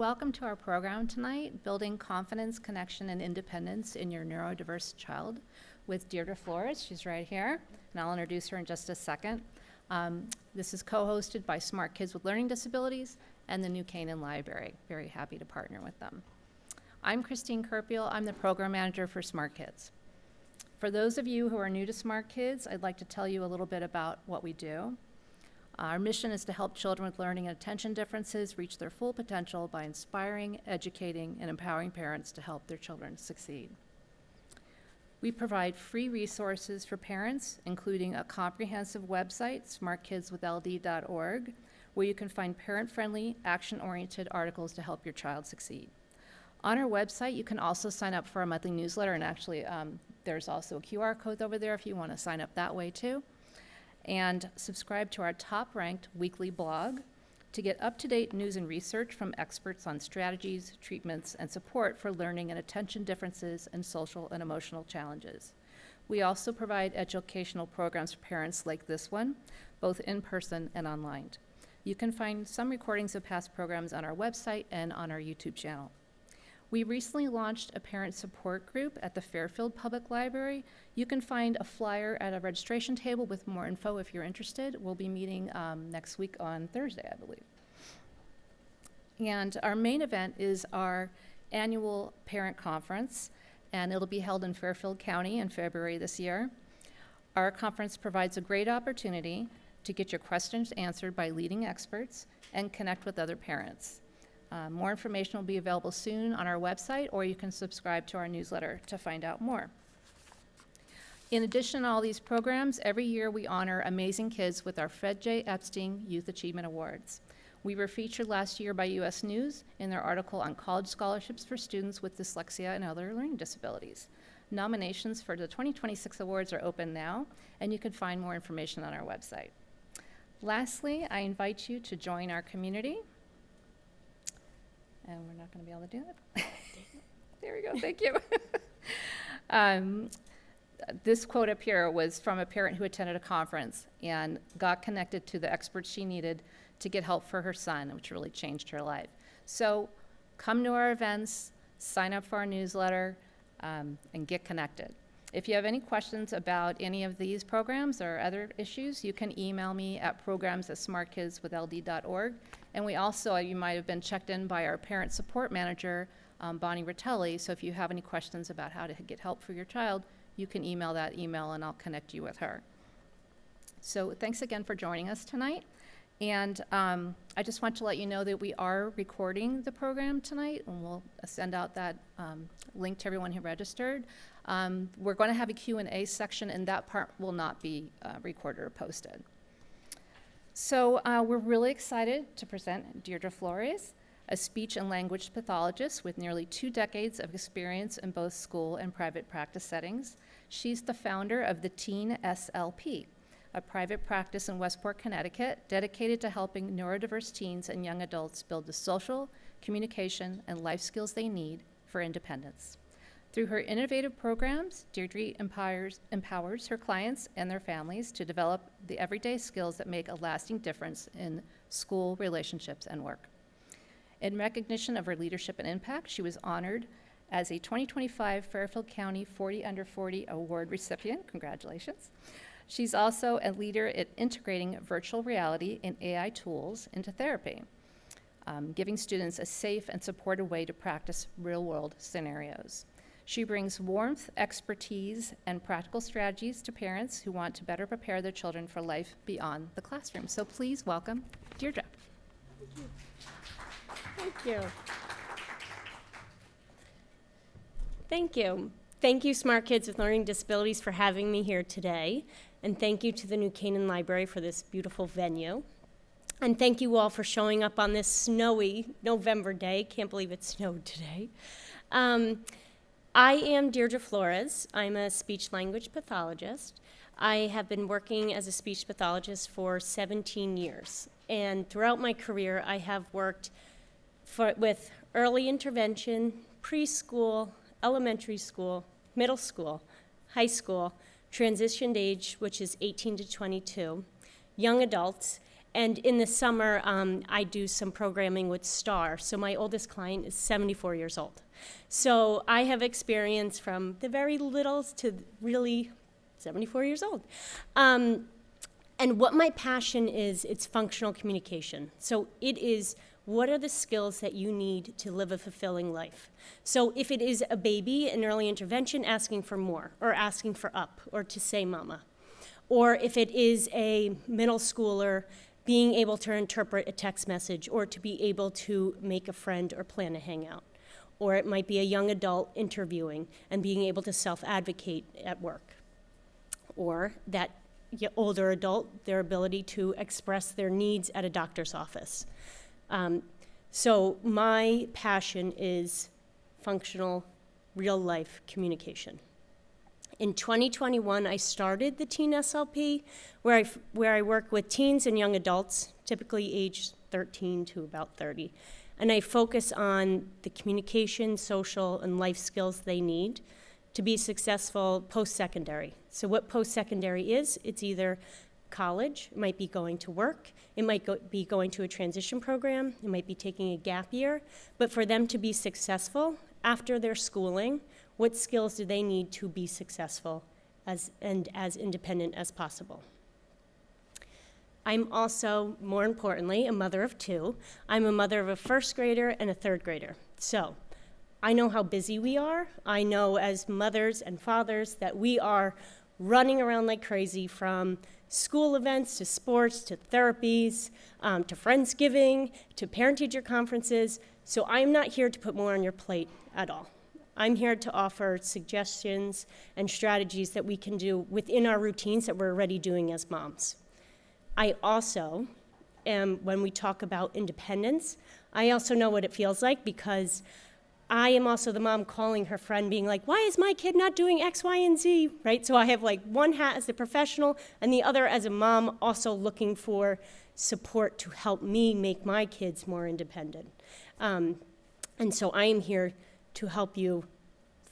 Welcome to our program tonight, Building Confidence, Connection, and Independence in Your Neurodiverse Child with Deirdre Flores. She's right here, and I'll introduce her in just a second. This is co-hosted by Smart Kids with Learning Disabilities and the New Canaan Library. Very happy to partner with them. I'm Christine Kerpiel. I'm the Program Manager for Smart Kids. For those of you who are new to Smart Kids, I'd like to tell you a little bit about what we do. Our mission is to help children with learning and attention differences reach their full potential by inspiring, educating, and empowering parents to help their children succeed. We provide free resources for parents, including a comprehensive website, smartkidswithld.org, where you can find parent-friendly, action-oriented articles to help your child succeed. On our website, you can also sign up for a monthly newsletter, and actually there's also a QR code over there if you want to sign up that way too. And subscribe to our top-ranked weekly blog to get up-to-date news and research from experts on strategies, treatments, and support for learning and attention differences and social and emotional challenges. We also provide educational programs for parents like this one, both in person and online. You can find some recordings of past programs on our website and on our YouTube channel. We recently launched a parent support group at the Fairfield Public Library. You can find a flyer at a registration table with more info if you're interested. We'll be meeting next week on Thursday, I believe. And our main event is our annual parent conference, and it'll be held in Fairfield County in February this year. Our conference provides a great opportunity to get your questions answered by leading experts and connect with other parents. More information will be available soon on our website, or you can subscribe to our newsletter to find out more. In addition to all these programs, every year we honor amazing kids with our Fred J. Epstein Youth Achievement Awards. We were featured last year by U.S. News in their article on college scholarships for students with dyslexia and other learning disabilities. Nominations for the 2026 awards are open now, and you can find more information on our website. Lastly, I invite you to join our community. And we're not going to be able to do it. There we go, thank you. This quote up here was from a parent who attended a conference and got connected to the experts she needed to get help for her son, which really changed her life. So come to our events, sign up for our newsletter, and get connected. If you have any questions about any of these programs or other issues, you can email me at programs@smartkidswithld.org. And we also, you might have been checked in by our parent support manager, Bonnie Ritelli, so if you have any questions about how to get help for your child, you can email that email and I'll connect you with her. So thanks again for joining us tonight. And I just want to let you know that we are recording the program tonight, and we'll send out that link to everyone who registered. We're going to have a Q&A section, and that part will not be recorded or posted. So we're really excited to present Deirdre Flores, a speech and language pathologist with nearly 2 decades of experience in both school and private practice settings. She's the founder of the Teen SLP, a private practice in Westport, Connecticut, dedicated to helping neurodiverse teens and young adults build the social, communication, and life skills they need for independence. Through her innovative programs, Deirdre empowers her clients and their families to develop the everyday skills that make a lasting difference in school, relationships, and work. In recognition of her leadership and impact, she was honored as a 2025 Fairfield County 40 Under 40 Award recipient. Congratulations. She's also a leader at integrating virtual reality and AI tools into therapy, giving students a safe and supportive way to practice real-world scenarios. She brings warmth, expertise, and practical strategies to parents who want to better prepare their children for life beyond the classroom. So please welcome Deirdre. Thank you. Thank you. Thank you, Smart Kids with Learning Disabilities, for having me here today. And thank you to the New Canaan Library for this beautiful venue. And thank you all for showing up on this snowy November day. Can't believe it snowed today. I am Deirdre Flores. I'm a speech language pathologist. I have been working as a speech pathologist for 17 years. And throughout my career, I have worked with early intervention, preschool, elementary school, middle school, high school, transitioned age, which is 18 to 22, young adults, And in the summer, I do some programming with STAR. So my oldest client is 74 years old. So I have experience from the very littles to really 74 years old. And what my passion is, it's functional communication. So it is, what are the skills that you need to live a fulfilling life? So if it is a baby in early intervention asking for more, or asking for up, or to say mama, or if it is a middle schooler being able to interpret a text message, or to be able to make a friend or plan a hangout. Or it might be a young adult interviewing and being able to self-advocate at work. Or that older adult, their ability to express their needs at a doctor's office. So my passion is functional, real-life communication. In 2021, I started the Teen SLP, where I work with teens and young adults, typically aged 13 to about 30. And I focus on the communication, social, and life skills they need to be successful post-secondary. So what post-secondary is, it's either college, it might be going to work, it might be going to a transition program, it might be taking a gap year. But for them to be successful after their schooling, what skills do they need to be successful as independent as possible? I'm also, more importantly, a mother of two. I'm a mother of a first grader and a third grader. So I know how busy we are. I know as mothers and fathers that we are running around like crazy, from school events to sports to therapies to Friendsgiving to parent-teacher conferences. So I'm not here to put more on your plate at all. I'm here to offer suggestions and strategies that we can do within our routines that we're already doing as moms. I also am, when we talk about independence, I also know what it feels like, because I am also the mom calling her friend being like, why is my kid not doing X, Y, and Z, right? So I have like one hat as a professional and the other as a mom, also looking for support to help me make my kids more independent. And so I am here to help you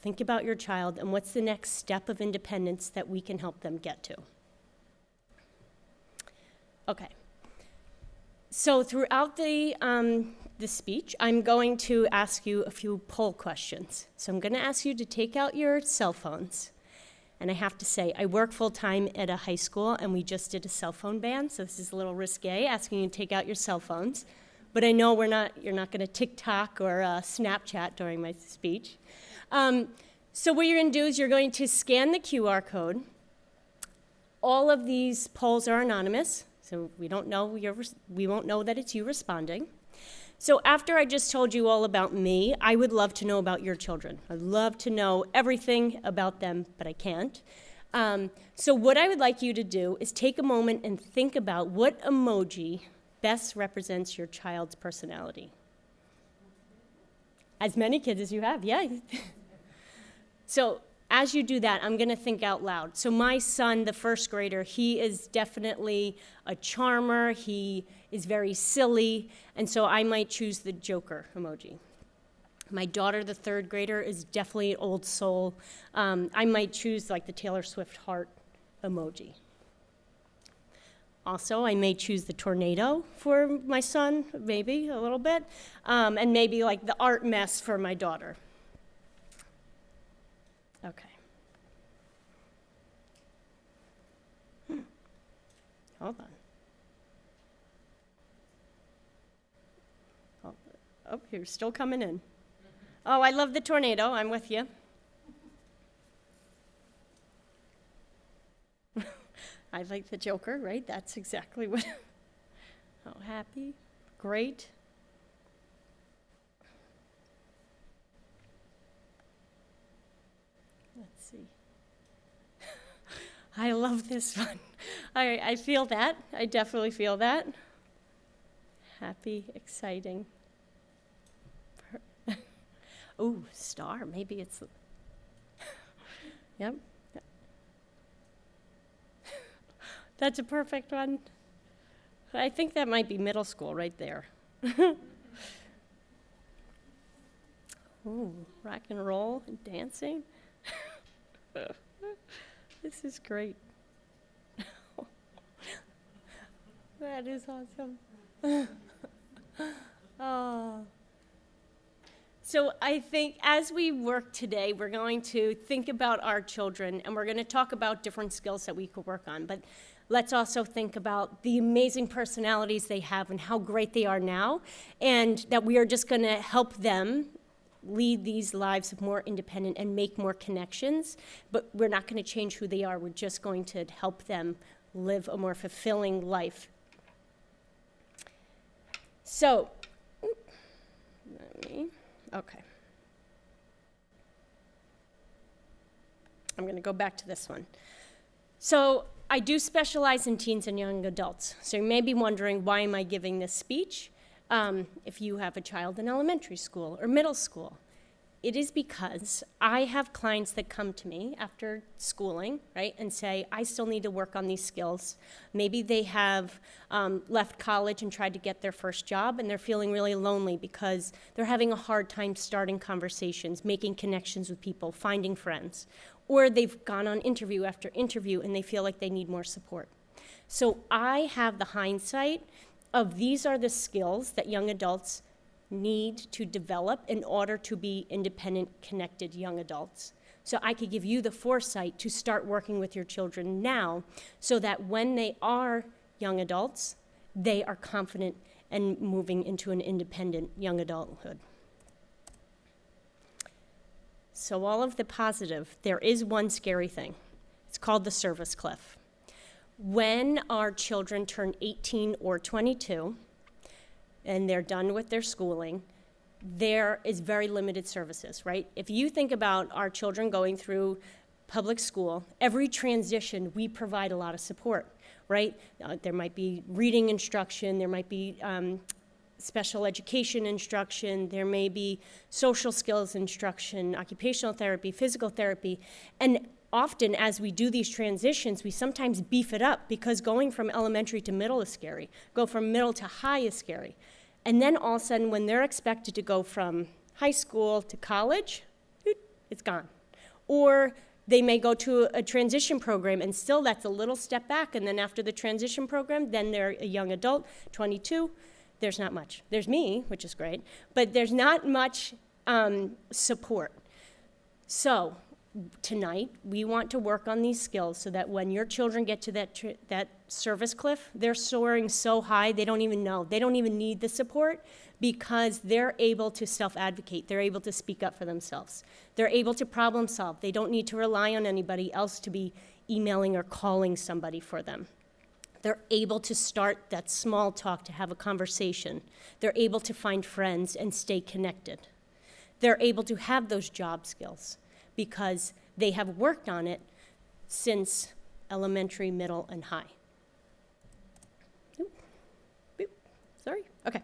think about your child and what's the next step of independence that we can help them get to. Okay. So throughout the speech, I'm going to ask you a few poll questions. So I'm going to ask you to take out your cell phones. And I have to say, I work full-time at a high school, and we just did a cell phone ban, so this is a little risque, asking you to take out your cell phones. But I know you're not going to TikTok or Snapchat during my speech. So what you're going to do is you're going to scan the QR code. All of these polls are anonymous, so we won't know that it's you responding. So after I just told you all about me, I would love to know about your children. I'd love to know everything about them, but I can't. So what I would like you to do is take a moment and think about what emoji best represents your child's personality. As many kids as you have, yeah. So as you do that, I'm going to think out loud. So my son, the first grader, he is definitely a charmer. He is very silly, and so I might choose the Joker emoji. My daughter, the third grader, is definitely an old soul. I might choose like the Taylor Swift heart emoji. Also, I may choose the tornado for my son, maybe a little bit, and maybe like the art mess for my daughter. Okay. Hold on. Oh, you're still coming in. Oh, I love the tornado. I'm with you. I like the Joker, right? That's exactly what. Oh, happy, great. Let's see. I love this one. I feel that. I definitely feel that. Happy, exciting. Oh, star. Maybe it's. Yep. That's a perfect one. I think that might be middle school right there. Ooh, rock and roll and dancing. This is great. That is awesome. Oh. So I think as we work today, we're going to think about our children, and we're going to talk about different skills that we could work on. But let's also think about the amazing personalities they have and how great they are now, and that we are just going to help them lead these lives of more independent and make more connections. But we're not going to change who they are. We're just going to help them live a more fulfilling life. So, okay. I'm going to go back to this one. So I do specialize in teens and young adults. So you may be wondering, why am I giving this speech if you have a child in elementary school or middle school? It is because I have clients that come to me after schooling, right, and say, I still need to work on these skills. Maybe they have left college and tried to get their first job, and they're feeling really lonely because they're having a hard time starting conversations, making connections with people, finding friends. Or they've gone on interview after interview, and they feel like they need more support. So I have the hindsight of these are the skills that young adults need to develop in order to be independent, connected young adults. So I could give you the foresight to start working with your children now so that when they are young adults, they are confident and moving into an independent young adulthood. So all of the positive, there is one scary thing. It's called the service cliff. When our children turn 18 or 22, and they're done with their schooling, there is very limited services, right? If you think about our children going through public school, every transition, we provide a lot of support, right? There might be reading instruction, there might be special education instruction, there may be social skills instruction, occupational therapy, physical therapy, and often as we do these transitions, we sometimes beef it up because going from elementary to middle is scary, go from middle to high is scary. And then all of a sudden, when they're expected to go from high school to college, it's gone. Or they may go to a transition program, and still that's a little step back, and then after the transition program, then they're a young adult, 22, there's not much. There's me, which is great, but there's not much support. So tonight, we want to work on these skills so that when your children get to that service cliff, they're soaring so high they don't even know. They don't even need the support because they're able to self-advocate. They're able to speak up for themselves. They're able to problem solve. They don't need to rely on anybody else to be emailing or calling somebody for them. They're able to start that small talk to have a conversation. They're able to find friends and stay connected. They're able to have those job skills because they have worked on it since elementary, middle, and high. Sorry, okay.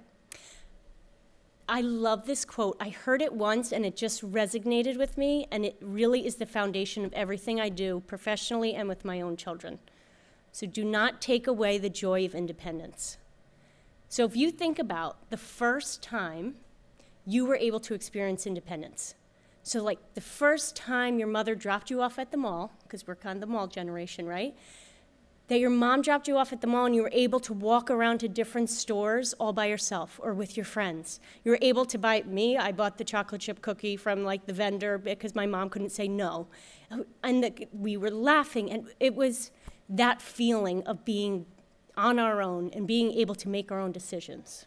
I love this quote. I heard it once and it just resonated with me, and it really is the foundation of everything I do professionally and with my own children. So do not take away the joy of independence. So if you think about the first time you were able to experience independence, so like the first time your mother dropped you off at the mall, because we're kind of the mall generation, right? That your mom dropped you off at the mall and you were able to walk around to different stores all by yourself or with your friends. You were able to buy, I bought the chocolate chip cookie from like the vendor because my mom couldn't say no. And we were laughing, and it was that feeling of being on our own and being able to make our own decisions.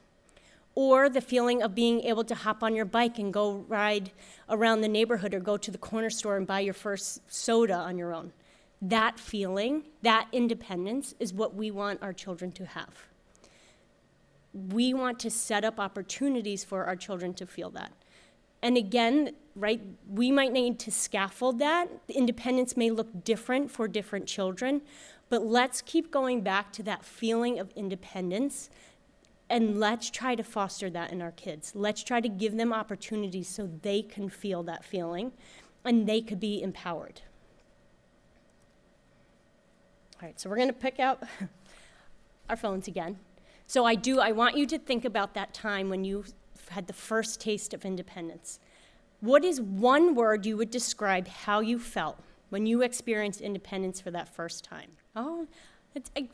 Or the feeling of being able to hop on your bike and go ride around the neighborhood or go to the corner store and buy your first soda on your own. That feeling, that independence is what we want our children to have. We want to set up opportunities for our children to feel that. And again, right, we might need to scaffold that. Independence may look different for different children, but let's keep going back to that feeling of independence, and let's try to foster that in our kids. Let's try to give them opportunities so they can feel that feeling and they could be empowered. All right, so we're going to pick out our phones again. So I want you to think about that time when you had the first taste of independence. What is one word you would describe how you felt when you experienced independence for that first time? Oh,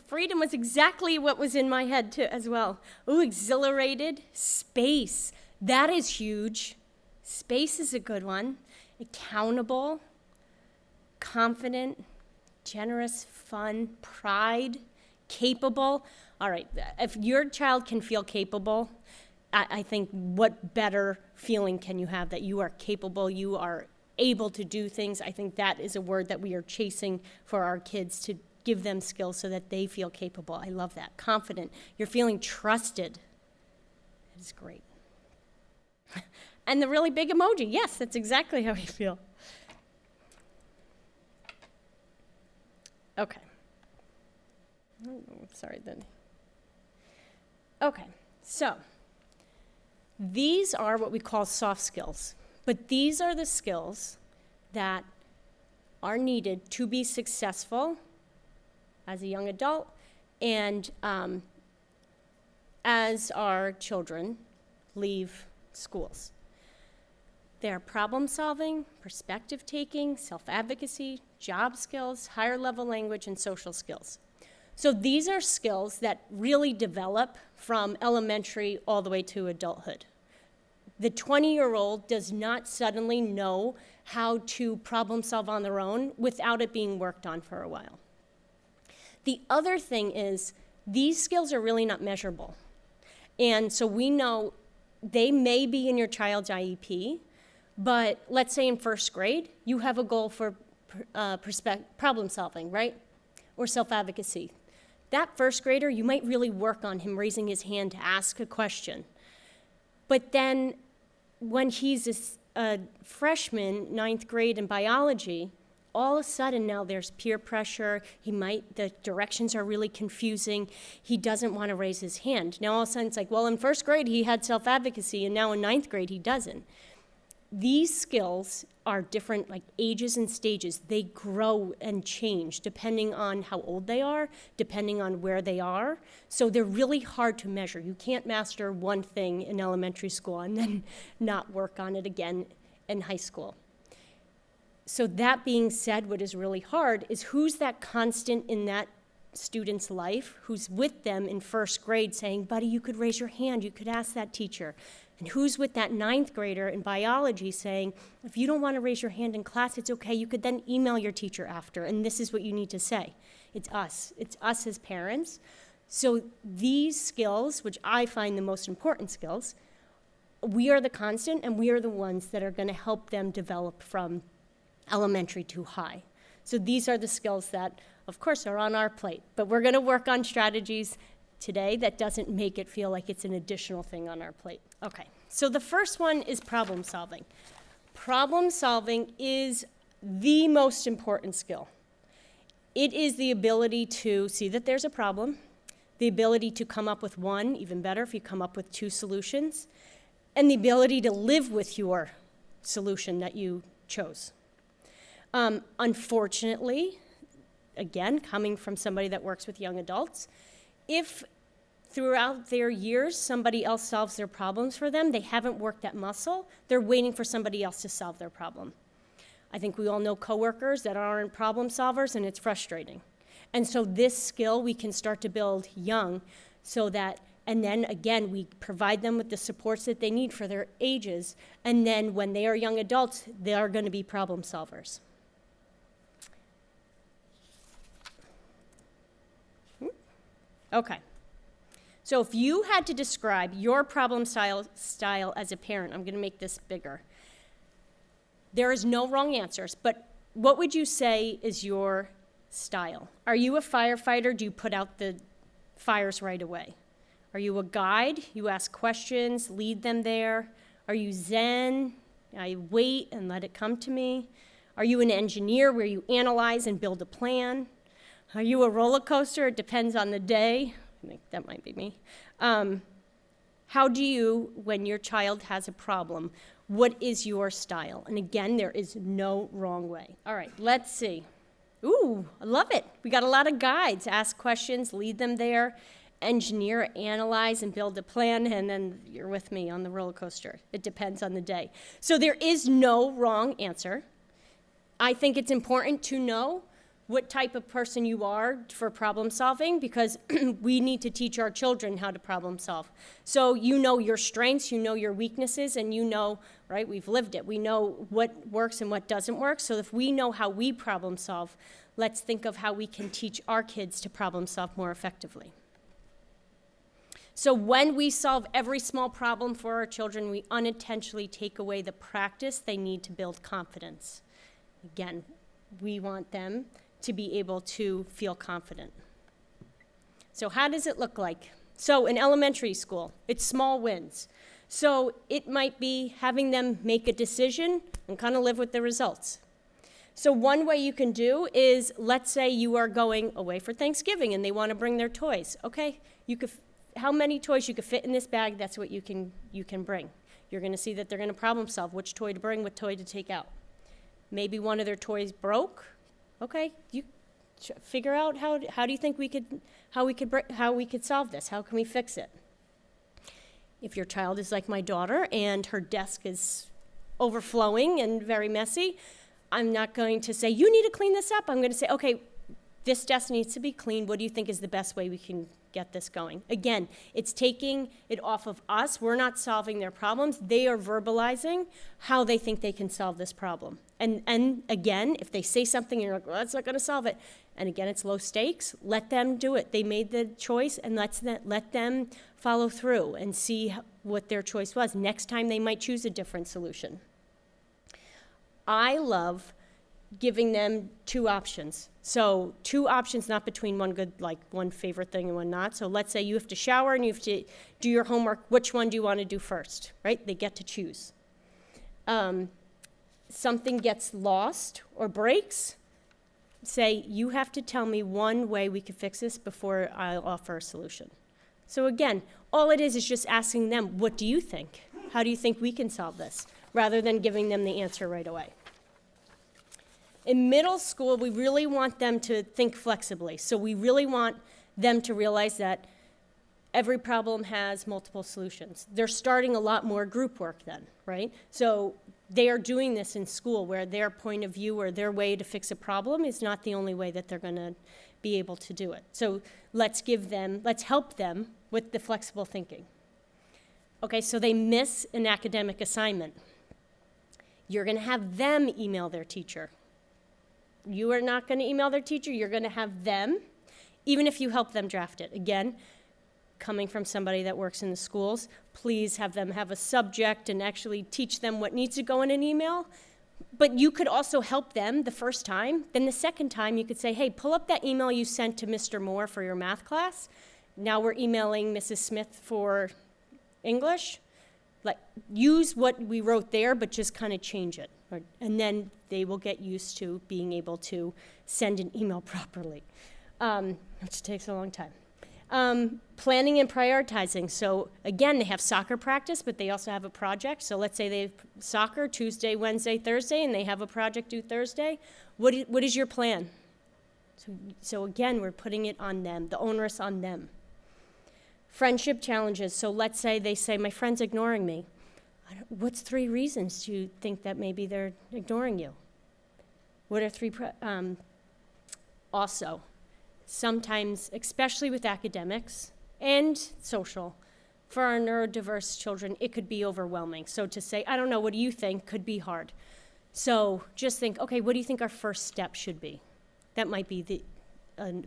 Freedom was exactly what was in my head too, as well. Ooh, exhilarated, space. That is huge. Space is a good one. Accountable, confident, generous, fun, pride, capable. All right, if your child can feel capable, I think what better feeling can you have that you are capable, you are able to do things. I think that is a word that we are chasing for our kids, to give them skills so that they feel capable. I love that. Confident. You're feeling trusted. That is great. And the really big emoji. Yes, that's exactly how I feel. Okay. Oh, sorry then. Okay, so these are what we call soft skills, but these are the skills that are needed to be successful as a young adult and as our children leave schools. They are problem solving, perspective taking, self-advocacy, job skills, higher level language, and social skills. So these are skills that really develop from elementary all the way to adulthood. The 20-year-old does not suddenly know how to problem solve on their own without it being worked on for a while. The other thing is, these skills are really not measurable. And so we know they may be in your child's IEP, but let's say in first grade, you have a goal for problem solving, right? Or self-advocacy. That first grader, you might really work on him raising his hand to ask a question. But then when he's a freshman, ninth grade in biology, all of a sudden now there's peer pressure. The directions are really confusing. He doesn't want to raise his hand. Now all of a sudden it's like, well, in first grade he had self-advocacy, and now in ninth grade he doesn't. These skills are different, like ages and stages. They grow and change depending on how old they are, depending on where they are. So they're really hard to measure. You can't master one thing in elementary school and then not work on it again in high school. So that being said, what is really hard is who's that constant in that student's life, who's with them in first grade saying, buddy, you could raise your hand, you could ask that teacher. And who's with that ninth grader in biology saying, if you don't want to raise your hand in class, it's okay, you could then email your teacher after, and this is what you need to say. It's us as parents. So these skills, which I find the most important skills, we are the constant, and we are the ones that are going to help them develop from elementary to high. So these are the skills that, of course, are on our plate, but we're going to work on strategies today that doesn't make it feel like it's an additional thing on our plate. Okay, so the first one is problem solving. Problem solving is the most important skill. It is the ability to see that there's a problem, the ability to come up with one, even better if you come up with two solutions, and the ability to live with your solution that you chose. Unfortunately, again, coming from somebody that works with young adults, if throughout their years somebody else solves their problems for them, they haven't worked that muscle, they're waiting for somebody else to solve their problem. I think we all know coworkers that aren't problem solvers, and it's frustrating. And so this skill we can start to build young, so that, and then again, we provide them with the supports that they need for their ages, and then when they are young adults, they are going to be problem solvers. Okay. So if you had to describe your problem style as a parent, I'm going to make this bigger. There is no wrong answers, but what would you say is your style? Are you a firefighter? Do you put out the fires right away? Are you a guide? You ask questions, lead them there. Are you Zen? I wait and let it come to me. Are you an engineer where you analyze and build a plan? Are you a roller coaster? It depends on the day. I think that might be me. How do you, when your child has a problem, what is your style? And again, there is no wrong way. All right, let's see. Ooh, I love it. We got a lot of guides. Ask questions, lead them there, engineer, analyze, and build a plan, and then you're with me on the roller coaster. It depends on the day. So there is no wrong answer. I think it's important to know what type of person you are for problem solving, because we need to teach our children how to problem solve. So you know your strengths, you know your weaknesses, and you know, right, we've lived it. We know what works and what doesn't work. So if we know how we problem solve, let's think of how we can teach our kids to problem solve more effectively. So when we solve every small problem for our children, we unintentionally take away the practice they need to build confidence. Again, we want them to be able to feel confident. So how does it look like? So in elementary school, it's small wins. So it might be having them make a decision and kind of live with the results. So one way you can do is, let's say you are going away for Thanksgiving and they want to bring their toys. Okay, how many toys you could fit in this bag, that's what you can bring. You're going to see that they're going to problem solve which toy to bring, what toy to take out. Maybe one of their toys broke. Okay, you figure out how do you think we could solve this? How can we fix it? If your child is like my daughter and her desk is overflowing and very messy, I'm not going to say, you need to clean this up. I'm going to say, okay, this desk needs to be cleaned. What do you think is the best way we can get this going? Again, it's taking it off of us. We're not solving their problems. They are verbalizing how they think they can solve this problem. And again, if they say something and you're like, well, that's not going to solve it, and again, it's low stakes, let them do it. They made the choice, and let them follow through and see what their choice was. Next time, they might choose a different solution. I love giving them two options. So 2 options, not between one favorite thing and one not. So let's say you have to shower and you have to do your homework. Which one do you want to do first, right? They get to choose. Something gets lost or breaks, say, you have to tell me one way we can fix this before I'll offer a solution. So again, all it is just asking them, what do you think? How do you think we can solve this? Rather than giving them the answer right away. In middle school, we really want them to think flexibly. So we really want them to realize that every problem has multiple solutions. They're starting a lot more group work then, right? So they are doing this in school where their point of view or their way to fix a problem is not the only way that they're going to be able to do it. So let's help them with the flexible thinking. Okay, so they miss an academic assignment. You're going to have them email their teacher. You are not going to email their teacher. You're going to have them, even if you help them draft it. Again, coming from somebody that works in the schools, please have them have a subject and actually teach them what needs to go in an email. But you could also help them the first time. Then the second time, you could say, hey, pull up that email you sent to Mr. Moore for your math class. Now we're emailing Mrs. Smith for English. Like, use what we wrote there, but just kind of change it. And then they will get used to being able to send an email properly, which takes a long time. Planning and prioritizing. So again, they have soccer practice, but they also have a project. So let's say they have soccer Tuesday, Wednesday, Thursday, and they have a project due Thursday. What is your plan? So again, we're putting it on them, the onus on them. Friendship challenges. So let's say they say, my friend's ignoring me. What's 3 reasons you think that maybe they're ignoring you? What are 3? Also, sometimes, especially with academics and social, for our neurodiverse children, it could be overwhelming. So to say, I don't know, what do you think, could be hard. So just think, okay, what do you think our first step should be? That might be the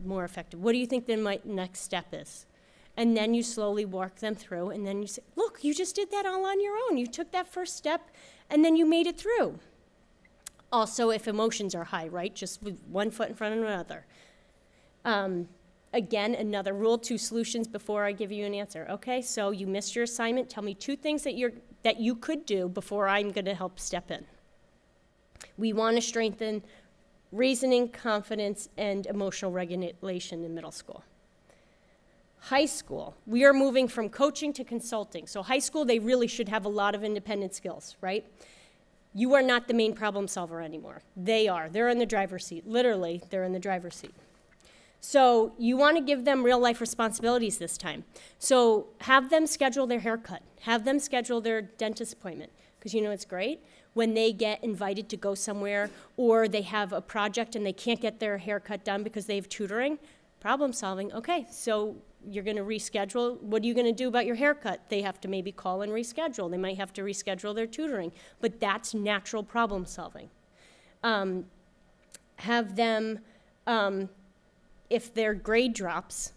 more effective. What do you think then my next step is? And then you slowly walk them through, and then you say, look, you just did that all on your own. You took that first step, and then you made it through. Also, if emotions are high, right? Just with one foot in front of another. Again, another rule, 2 solutions before I give you an answer. Okay, so you missed your assignment. Tell me 2 things that you could do before I'm going to help step in. We want to strengthen reasoning, confidence, and emotional regulation in middle school. High school, we are moving from coaching to consulting. So high school, they really should have a lot of independent skills, right? You are not the main problem solver anymore. They are. They're in the driver's seat. Literally, they're in the driver's seat. So you want to give them real life responsibilities this time. So have them schedule their haircut. Have them schedule their dentist appointment. because you know it's great, when they get invited to go somewhere or they have a project and they can't get their haircut done because they have tutoring. Problem solving, okay, so you're going to reschedule. What are you going to do about your haircut? They have to maybe call and reschedule. They might have to reschedule their tutoring, but that's natural problem solving. Have them, if their grade drops,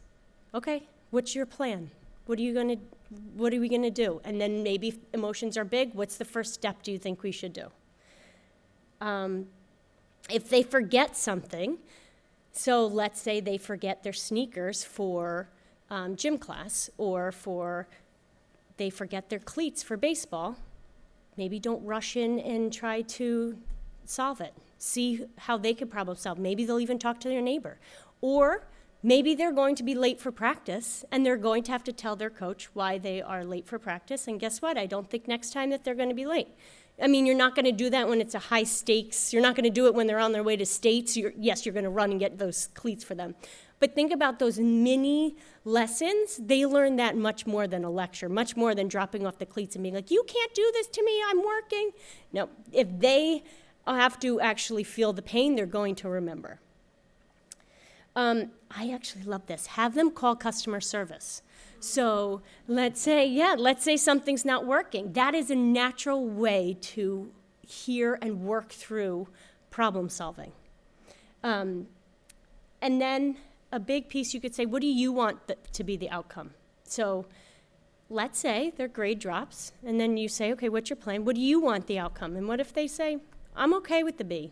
okay, what's your plan? What are we going to do? And then maybe if emotions are big, what's the first step do you think we should do? If they forget something, so let's say they forget their sneakers for gym class, or they forget their cleats for baseball, maybe don't rush in and try to solve it. See how they could problem solve. Maybe they'll even talk to their neighbor. Or maybe they're going to be late for practice, and they're going to have to tell their coach why they are late for practice, and guess what? I don't think next time that they're going to be late. I mean, you're not going to do that when it's a high stakes. You're not going to do it when they're on their way to states. Yes, you're going to run and get those cleats for them. But think about those mini lessons. They learn that much more than a lecture, much more than dropping off the cleats and being like, you can't do this to me, I'm working. No, if they have to actually feel the pain, they're going to remember. I actually love this. Have them call customer service. So let's say something's not working. That is a natural way to hear and work through problem solving. And then a big piece you could say, what do you want to be the outcome? So let's say their grade drops, and then you say, okay, what's your plan? What do you want the outcome? And what if they say, I'm okay with the B?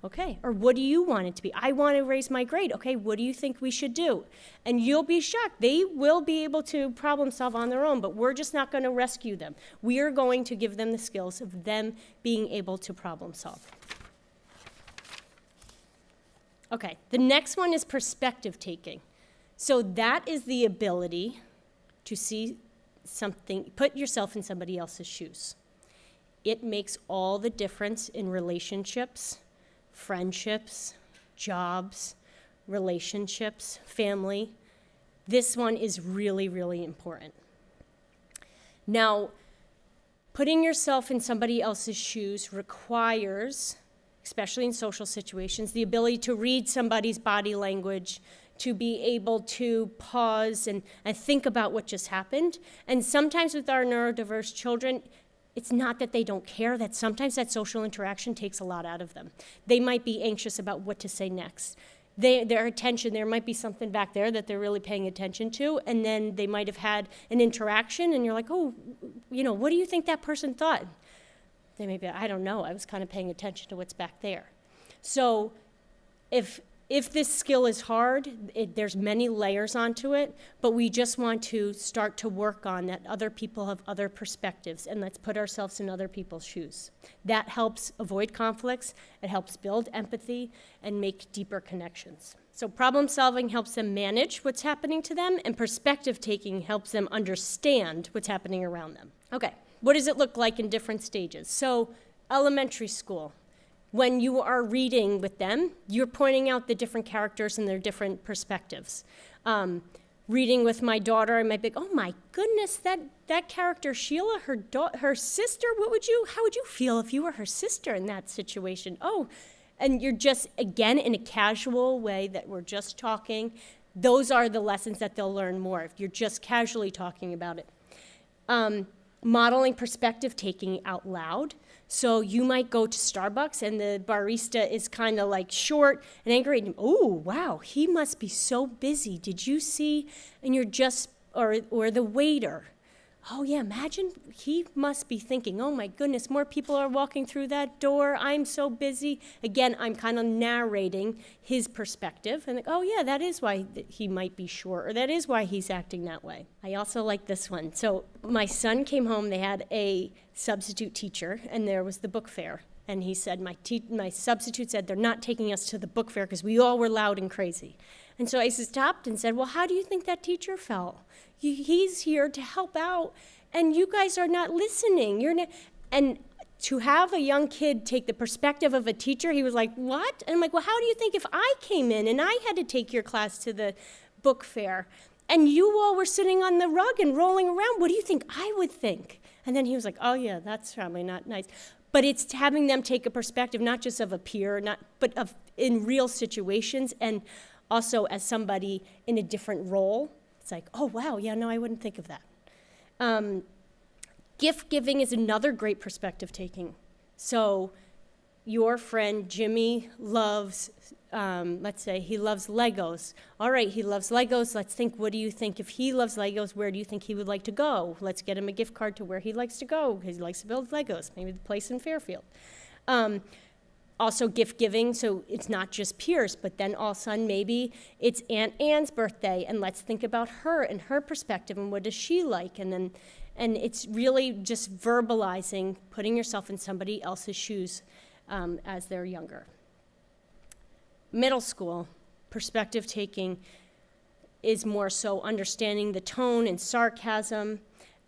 Okay, or what do you want it to be? I want to raise my grade. Okay, what do you think we should do? And you'll be shocked. They will be able to problem solve on their own, but we're just not going to rescue them. We are going to give them the skills of them being able to problem solve. Okay, the next one is perspective taking. So that is the ability to see something, put yourself in somebody else's shoes. It makes all the difference in relationships, friendships, jobs, relationships, family. This one is really, really important. Now, putting yourself in somebody else's shoes requires, especially in social situations, the ability to read somebody's body language, to be able to pause and think about what just happened. And sometimes with our neurodiverse children, it's not that they don't care, that sometimes that social interaction takes a lot out of them. They might be anxious about what to say next. Their attention, there might be something back there that they're really paying attention to, and then they might have had an interaction, and you're like, oh, what do you think that person thought? They may be, I don't know, I was kind of paying attention to what's back there. So if this skill is hard, there's many layers onto it, but we just want to start to work on that other people have other perspectives, and let's put ourselves in other people's shoes. That helps avoid conflicts, it helps build empathy, and make deeper connections. So problem solving helps them manage what's happening to them, and perspective taking helps them understand what's happening around them. Okay, what does it look like in different stages? So elementary school. When you are reading with them, you're pointing out the different characters and their different perspectives. Reading with my daughter, I might be like, oh my goodness, that character Sheila, her sister, how would you feel if you were her sister in that situation? Oh, and you're just, again, in a casual way that we're just talking. Those are the lessons that they'll learn more if you're just casually talking about it. Modeling perspective taking out loud. So you might go to Starbucks and the barista is kind of like short and angry. And, oh, wow, he must be so busy. Did you see? And you're just, or the waiter. Oh, yeah, imagine he must be thinking, oh, my goodness, more people are walking through that door. I'm so busy. Again, I'm kind of narrating his perspective. And, oh, yeah, that is why he might be short, or that is why he's acting that way. I also like this one. So my son came home. They had a substitute teacher, and there was the book fair. And he said, my substitute said, they're not taking us to the book fair because we all were loud and crazy. And so I stopped and said, well, how do you think that teacher felt? He's here to help out, and you guys are not listening. And to have a young kid take the perspective of a teacher, he was like, what? And I'm like, well, how do you think if I came in and I had to take your class to the book fair, and you all were sitting on the rug and rolling around, what do you think I would think? And then he was like, oh yeah, that's probably not nice. But it's having them take a perspective, not just of a peer, but of in real situations, and also as somebody in a different role. It's like, oh wow, yeah, no, I wouldn't think of that. Gift giving is another great perspective taking. So your friend Jimmy loves, let's say he loves Legos. All right, he loves Legos. Let's think, what do you think if he loves Legos, where do you think he would like to go? Let's get him a gift card to where he likes to go, because he likes to build Legos, maybe the place in Fairfield. Also gift giving, so it's not just peers, but then all of a sudden maybe it's Aunt Anne's birthday, and let's think about her and her perspective and what does she like, and it's really just verbalizing, putting yourself in somebody else's shoes as they're younger. Middle school, perspective taking is more so understanding the tone and sarcasm.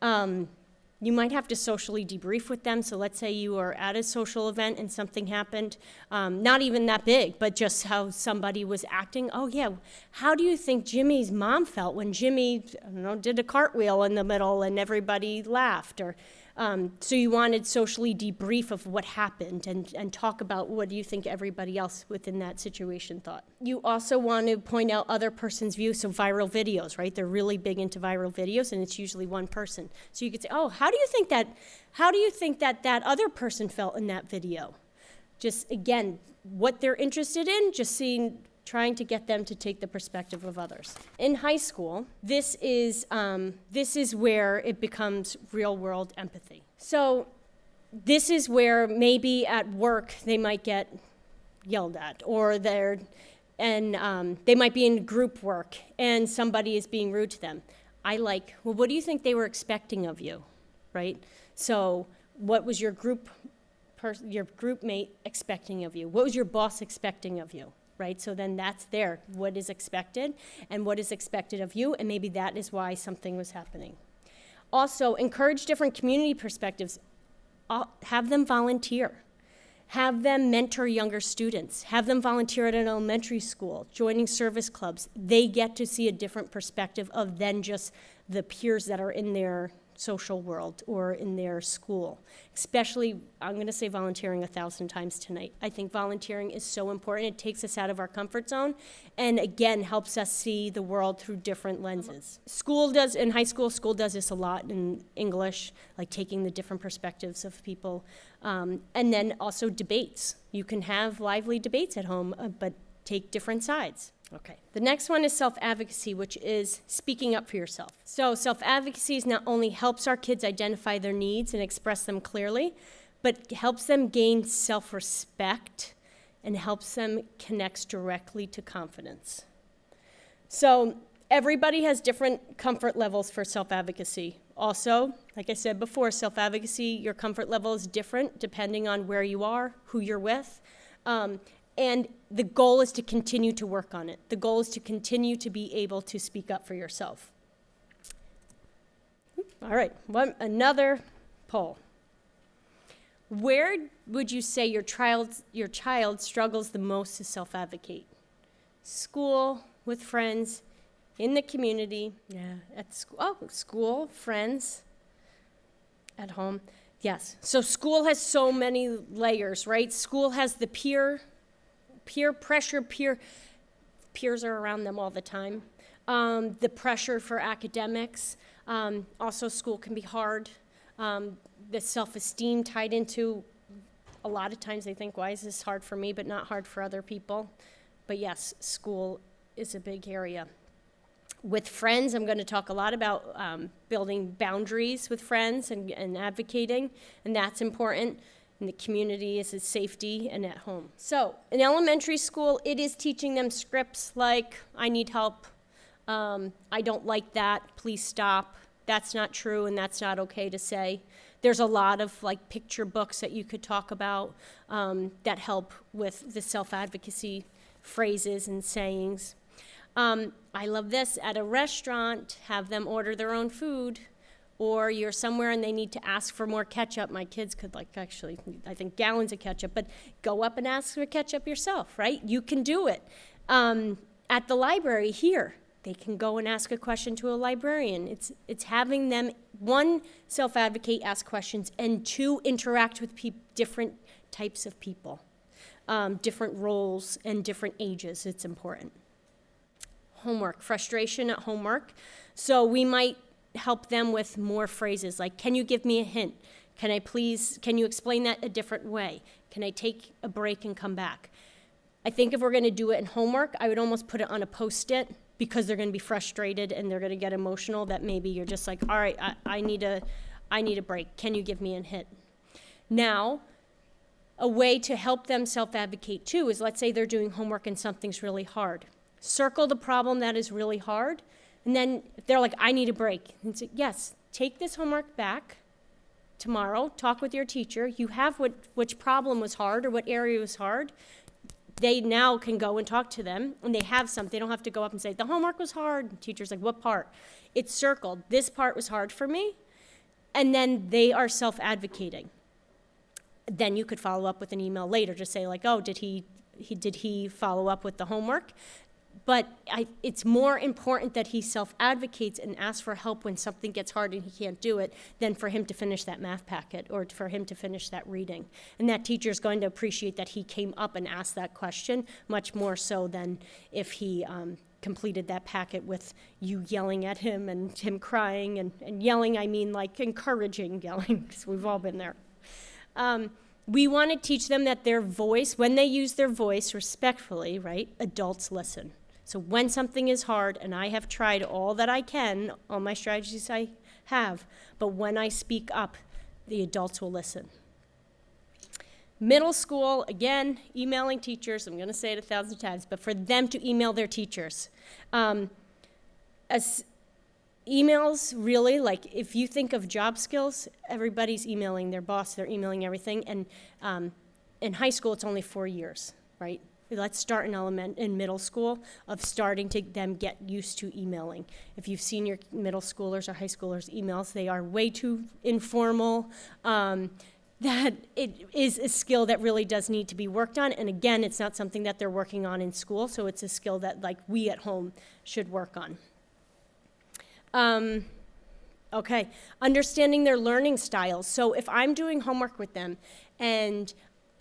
You might have to socially debrief with them. So let's say you are at a social event and something happened, not even that big, but just how somebody was acting. Oh yeah, how do you think Jimmy's mom felt when Jimmy, I don't know, did a cartwheel in the middle and everybody laughed? Or so you wanted socially debrief of what happened and talk about what do you think everybody else within that situation thought. You also want to point out other person's view, so viral videos, right? They're really big into viral videos, and it's usually one person. So you could say, oh, how do you think that other person felt in that video? Just, again, what they're interested in, just trying to get them to take the perspective of others. In high school, this is where it becomes real-world empathy. So this is where maybe at work they might get yelled at, or they might be in group work and somebody is being rude to them. Well, what do you think they were expecting of you, right? So what was your group mate expecting of you? What was your boss expecting of you? Right? So then that's there, what is expected and what is expected of you, and maybe that is why something was happening. Also, encourage different community perspectives. Have them volunteer. Have them mentor younger students. Have them volunteer at an elementary school, joining service clubs. They get to see a different perspective of than just the peers that are in their social world or in their school. Especially, I'm going to say volunteering 1,000 times tonight. I think volunteering is so important. It takes us out of our comfort zone and, again, helps us see the world through different lenses. In high school, school does this a lot in English, like taking the different perspectives of people. And then also debates. You can have lively debates at home, but take different sides. Okay, the next one is self-advocacy, which is speaking up for yourself. So self-advocacy not only helps our kids identify their needs and express them clearly, but helps them gain self-respect and helps them connect directly to confidence. So everybody has different comfort levels for self-advocacy. Also, like I said before, self-advocacy, your comfort level is different depending on where you are, who you're with. And the goal is to continue to work on it. The goal is to continue to be able to speak up for yourself. All right, another poll. Where would you say your child struggles the most to self-advocate? School, with friends, in the community, at school, school, friends, at home. Yes, so school has so many layers, right? School has the peer pressure, peers are around them all the time. The pressure for academics. Also, school can be hard. The self-esteem tied into, a lot of times they think, why is this hard for me, but not hard for other people? But yes, school is a big area. With friends, I'm going to talk a lot about building boundaries with friends and advocating, and that's important. In the community, is its safety, and at home. So in elementary school, it is teaching them scripts like, I need help, I don't like that, please stop, that's not true and that's not okay to say. There's a lot of like picture books that you could talk about that help with the self-advocacy phrases and sayings. I love this, at a restaurant, have them order their own food. Or you're somewhere and they need to ask for more ketchup. My kids could I think gallons of ketchup, but go up and ask for ketchup yourself, right? You can do it. At the library here, they can go and ask a question to a librarian. It's having them one, self-advocate, ask questions, and two, interact with different types of people, different roles and different ages. It's important. Homework, frustration at homework. So we might help them with more phrases like, can you give me a hint? Can you explain that a different way? Can I take a break and come back? I think if we're going to do it in homework, I would almost put it on a Post-it, because they're going to be frustrated and they're going to get emotional, that maybe you're just like, all right, I need a break. Can you give me a hint? Now, a way to help them self-advocate too is, let's say they're doing homework and something's really hard. Circle the problem that is really hard, and then if they're like, I need a break, and say, yes, take this homework back tomorrow, talk with your teacher. You have which problem was hard or what area was hard. They now can go and talk to them, and they have something. They don't have to go up and say, the homework was hard. The teacher's like, what part? It's circled. This part was hard for me. And then they are self-advocating. Then you could follow up with an email later to say, like, oh, did he follow up with the homework? But it's more important that he self-advocates and asks for help when something gets hard and he can't do it than for him to finish that math packet or for him to finish that reading. And that teacher is going to appreciate that he came up and asked that question much more so than if he completed that packet with you yelling at him and him crying. And yelling, I mean like encouraging yelling, because we've all been there. We want to teach them that their voice, when they use their voice respectfully, right, adults listen. So when something is hard, and I have tried all that I can, all my strategies I have, but when I speak up, the adults will listen. Middle school, again, emailing teachers. I'm going to say it 1,000 times, but for them to email their teachers. As emails, really, like if you think of job skills, everybody's emailing their boss, they're emailing everything. And in high school, it's only 4 years, right? Let's start in middle school of starting to them get used to emailing. If you've seen your middle schoolers or high schoolers' emails, they are way too informal. That it is a skill that really does need to be worked on. And again, it's not something that they're working on in school, so it's a skill that like we at home should work on. Okay, understanding their learning styles. So if I'm doing homework with them, and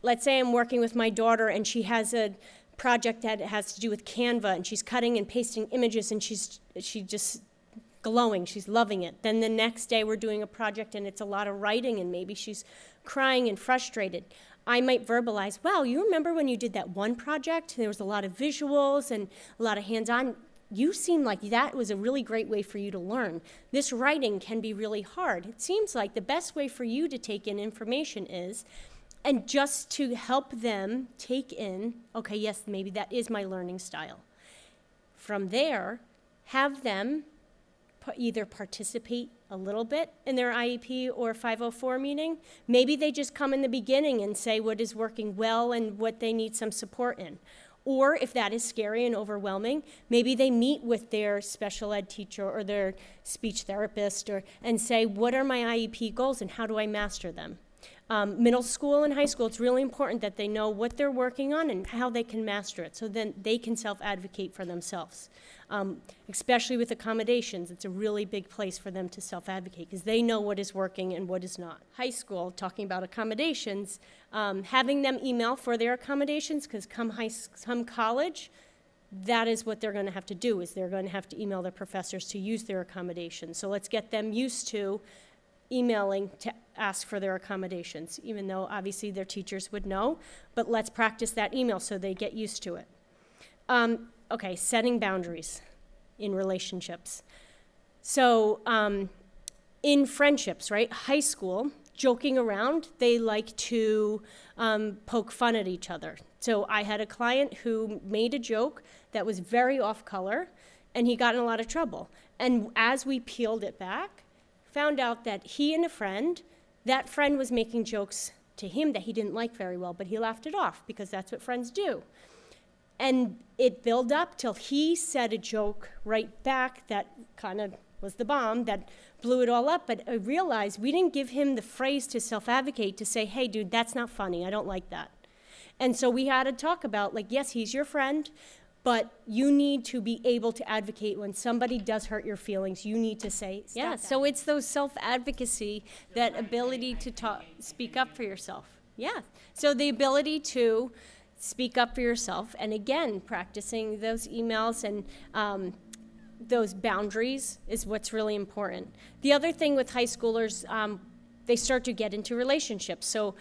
let's say I'm working with my daughter and she has a project that has to do with Canva, and she's cutting and pasting images, and she's just glowing, she's loving it. Then the next day we're doing a project and it's a lot of writing and maybe she's crying and frustrated. I might verbalize, wow, you remember when you did that one project? There was a lot of visuals and a lot of hands-on. You seem like that was a really great way for you to learn. This writing can be really hard. It seems like the best way for you to take in information is, and just to help them take in, okay, yes, maybe that is my learning style. From there, have them either participate a little bit in their IEP or 504 meeting. Maybe they just come in the beginning and say what is working well and what they need some support in. Or if that is scary and overwhelming, maybe they meet with their special ed teacher or their speech therapist and say, what are my IEP goals and how do I master them? Middle school and high school, it's really important that they know what they're working on and how they can master it, so then they can self-advocate for themselves. Especially with accommodations, it's a really big place for them to self-advocate because they know what is working and what is not. High school, talking about accommodations, having them email for their accommodations, because come college, that is what they're going to have to do, is they're going to have to email their professors to use their accommodations. So let's get them used to emailing to ask for their accommodations, even though obviously their teachers would know, but let's practice that email so they get used to it. Okay, setting boundaries in relationships. So in friendships, right, high school, joking around, they like to poke fun at each other. So I had a client who made a joke that was very off color, and he got in a lot of trouble. And as we peeled it back, found out that he and a friend, that friend was making jokes to him that he didn't like very well, but he laughed it off because that's what friends do. And it built up till he said a joke right back that kind of was the bomb that blew it all up. But I realized we didn't give him the phrase to self-advocate to say, hey, dude, that's not funny. I don't like that. And so we had to talk about, like, yes, he's your friend. But you need to be able to advocate when somebody does hurt your feelings. You need to say, yeah. So it's those self-advocacy, that ability to speak up for yourself. Yeah. So the ability to speak up for yourself, and again, practicing those emails and those boundaries is what's really important. The other thing with high schoolers, they start to get into relationships. So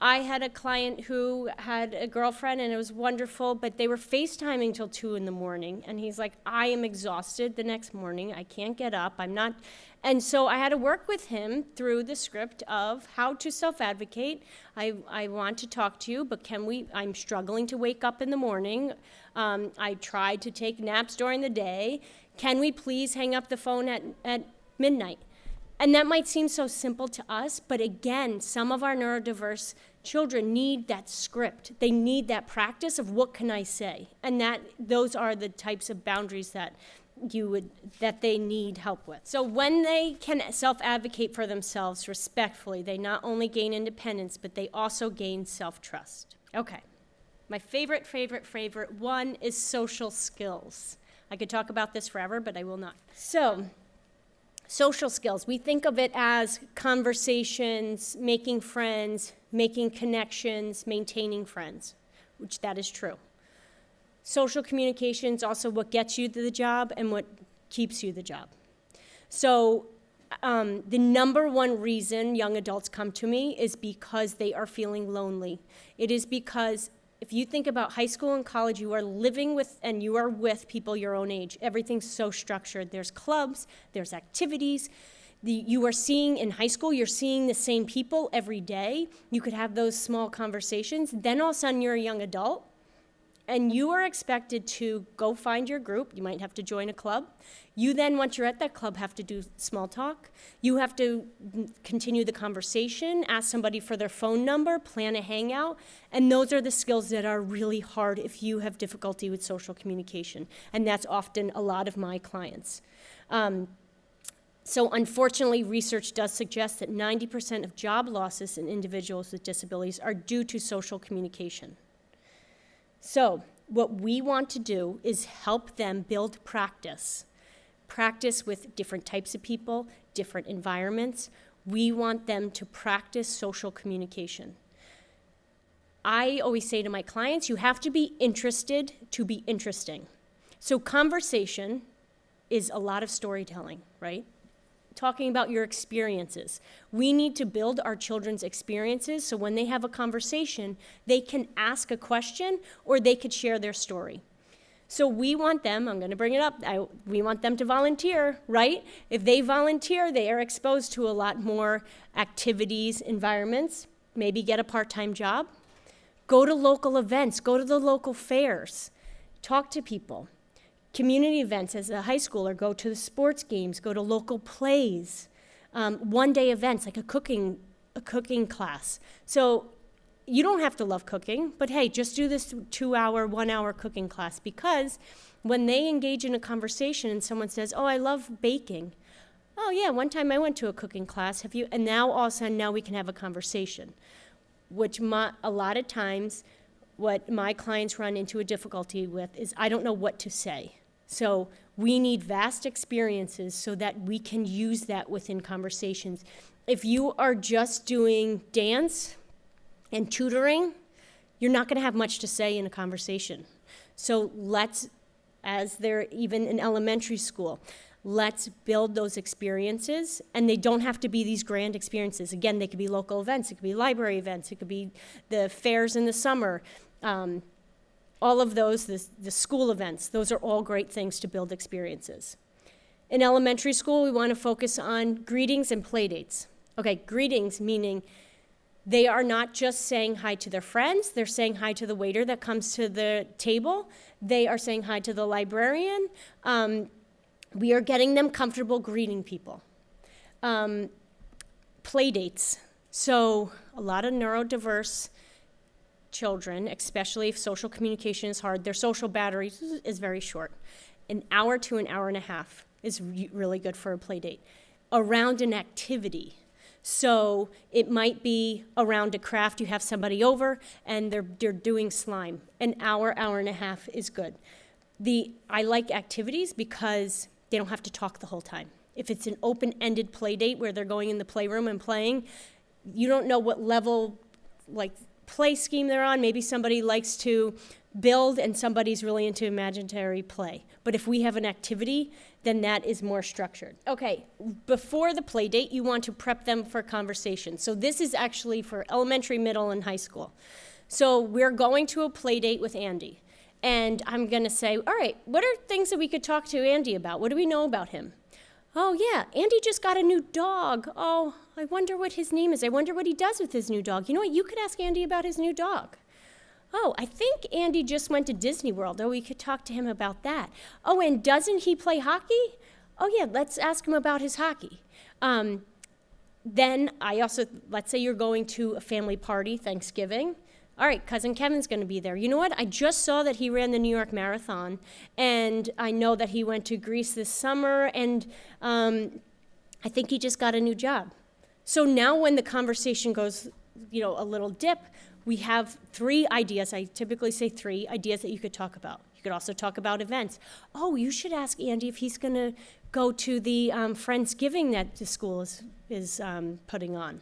I had a client who had a girlfriend, and it was wonderful, but they were FaceTiming till 2 in the morning, and he's like, I am exhausted the next morning. I can't get up. I'm not. And so I had to work with him through the script of how to self-advocate. I want to talk to you, but I'm struggling to wake up in the morning. I tried to take naps during the day. Can we please hang up the phone at midnight? And that might seem so simple to us, but again, some of our neurodiverse children need that script. They need that practice of what can I say? And those are the types of boundaries that they need help with. So when they can self-advocate for themselves respectfully, they not only gain independence, but they also gain self-trust. Okay, my favorite one is social skills. I could talk about this forever, but I will not. So, social skills, we think of it as conversations, making friends, making connections, maintaining friends, which that is true. Social communication is also what gets you to the job and what keeps you the job. So the number one reason young adults come to me is because they are feeling lonely. It is because if you think about high school and college, you are living with and you are with people your own age. Everything's so structured. There's clubs, there's activities. You are seeing in high school, you're seeing the same people every day. You could have those small conversations. Then all of a sudden you're a young adult and you are expected to go find your group. You might have to join a club. You then, once you're at that club, have to do small talk. You have to continue the conversation, ask somebody for their phone number, plan a hangout, and those are the skills that are really hard if you have difficulty with social communication, and that's often a lot of my clients. So unfortunately, research does suggest that 90% of job losses in individuals with disabilities are due to social communication. So what we want to do is help them build practice with different types of people, different environments. We want them to practice social communication. I always say to my clients, you have to be interested to be interesting. So conversation is a lot of storytelling, right? Talking about your experiences. We need to build our children's experiences so when they have a conversation, they can ask a question or they could share their story. So we want them, I'm going to bring it up, we want them to volunteer, right? If they volunteer, they are exposed to a lot more activities, environments, maybe get a part-time job. Go to local events, go to the local fairs, talk to people. Community events as a high schooler, go to the sports games, go to local plays, one-day events like a cooking class. So you don't have to love cooking, but hey, just do this 2-hour, 1-hour cooking class because when they engage in a conversation and someone says, oh, I love baking. Oh yeah, one time I went to a cooking class, have you? And now all of a sudden, now we can have a conversation, which a lot of times what my clients run into a difficulty with is I don't know what to say. So we need vast experiences so that we can use that within conversations. If you are just doing dance and tutoring, you're not going to have much to say in a conversation. So as they're even in elementary school, let's build those experiences, and they don't have to be these grand experiences. Again, they could be local events, it could be library events, it could be the fairs in the summer. All of those, the school events, those are all great things to build experiences. In elementary school, we want to focus on greetings and play dates. Okay, greetings meaning they are not just saying hi to their friends, they're saying hi to the waiter that comes to the table, they are saying hi to the librarian. We are getting them comfortable greeting people. Play dates. So a lot of neurodiverse children, especially if social communication is hard, their social battery is very short. An hour to an hour and a half is really good for a play date. Around an activity. So it might be around a craft, you have somebody over and they're doing slime. An hour, hour and a half is good. I like activities because they don't have to talk the whole time. If it's an open-ended play date where they're going in the playroom and playing, you don't know what level, like, play scheme they're on. Maybe somebody likes to build and somebody's really into imaginary play. But if we have an activity, then that is more structured. Okay, before the play date, you want to prep them for conversation. So this is actually for elementary, middle, and high school. So we're going to a play date with Andy. And I'm going to say, all right, what are things that we could talk to Andy about? What do we know about him? Oh, yeah, Andy just got a new dog. Oh, I wonder what his name is. I wonder what he does with his new dog. You know what? You could ask Andy about his new dog. Oh, I think Andy just went to Disney World. Oh, we could talk to him about that. Oh, and doesn't he play hockey? Oh, yeah, let's ask him about his hockey. Then let's say you're going to a family party, Thanksgiving. All right, Cousin Kevin's going to be there. You know what? I just saw that he ran the New York Marathon, and I know that he went to Greece this summer, and I think he just got a new job. So now when the conversation goes, a little dip, we have 3 ideas. I typically say 3 ideas that you could talk about. You could also talk about events. Oh, you should ask Andy if he's going to go to the Friendsgiving that the school is putting on.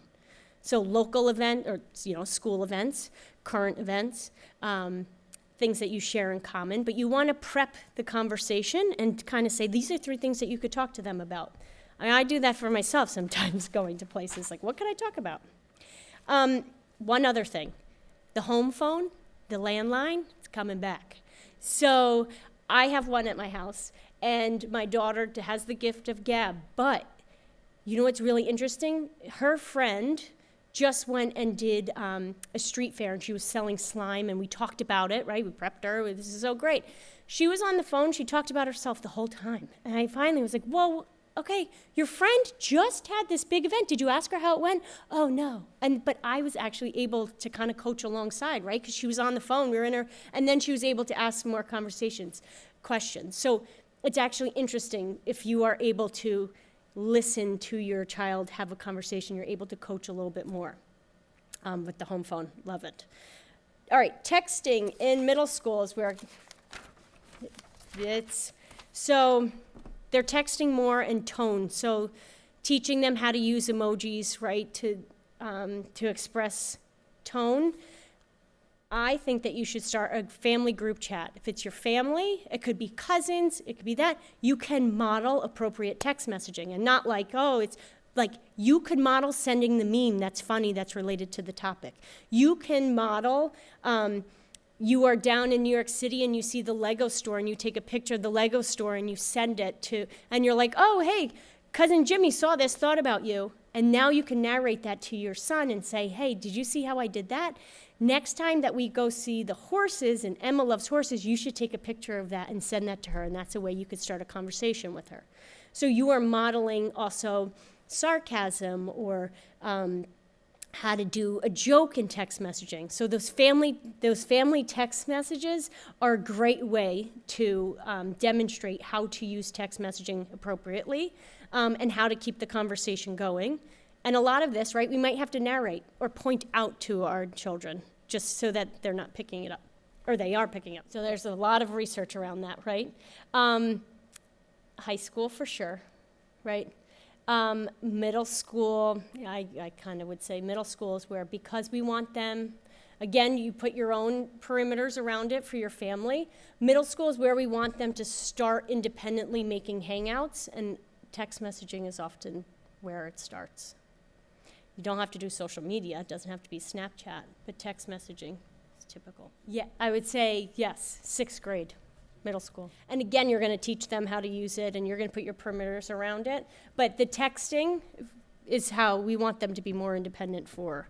So local event or, school events, current events, things that you share in common. But you want to prep the conversation and kind of say, these are 3 things that you could talk to them about. I do that for myself sometimes going to places. Like, what can I talk about? One other thing. The home phone, the landline, it's coming back. So I have one at my house, and my daughter has the gift of gab. But you know what's really interesting? Her friend just went and did a street fair, and she was selling slime, and we talked about it, right? We prepped her. This is so great. She was on the phone. She talked about herself the whole time. And I finally was like, whoa, okay, your friend just had this big event. Did you ask her how it went? Oh, no. But I was actually able to kind of coach alongside, right? Because she was on the phone. We were in her, and then she was able to ask more questions. So it's actually interesting if you are able to listen to your child have a conversation, you're able to coach a little bit more with the home phone. Love it. All right, texting in middle school is where so they're texting more in tone. So teaching them how to use emojis, right, to express tone. I think that you should start a family group chat. If it's your family, it could be cousins, it could be that. You can model appropriate text messaging and not like, oh, it's like you could model sending the meme that's funny that's related to the topic. You can model, you are down in New York City and you see the Lego store and you take a picture of the Lego store and you send it to, and you're like, oh, hey, Cousin Jimmy saw this, thought about you. And now you can narrate that to your son and say, hey, did you see how I did that? Next time that we go see the horses, and Emma loves horses, you should take a picture of that and send that to her, and that's a way you could start a conversation with her. So you are modeling also sarcasm or how to do a joke in text messaging. So those family text messages are a great way to demonstrate how to use text messaging appropriately and how to keep the conversation going. And a lot of this, right, we might have to narrate or point out to our children just so that they're not picking it up, or they are picking up. So there's a lot of research around that, right? High school for sure, right? Middle school, I kind of would say middle school is where, because we want them, again, you put your own perimeters around it for your family. Middle school is where we want them to start independently making hangouts, and text messaging is often where it starts. You don't have to do social media. It doesn't have to be Snapchat, but text messaging is typical. Yeah, I would say yes, 6th grade, middle school. And again, you're going to teach them how to use it, and you're going to put your perimeters around it. But the texting is how we want them to be more independent for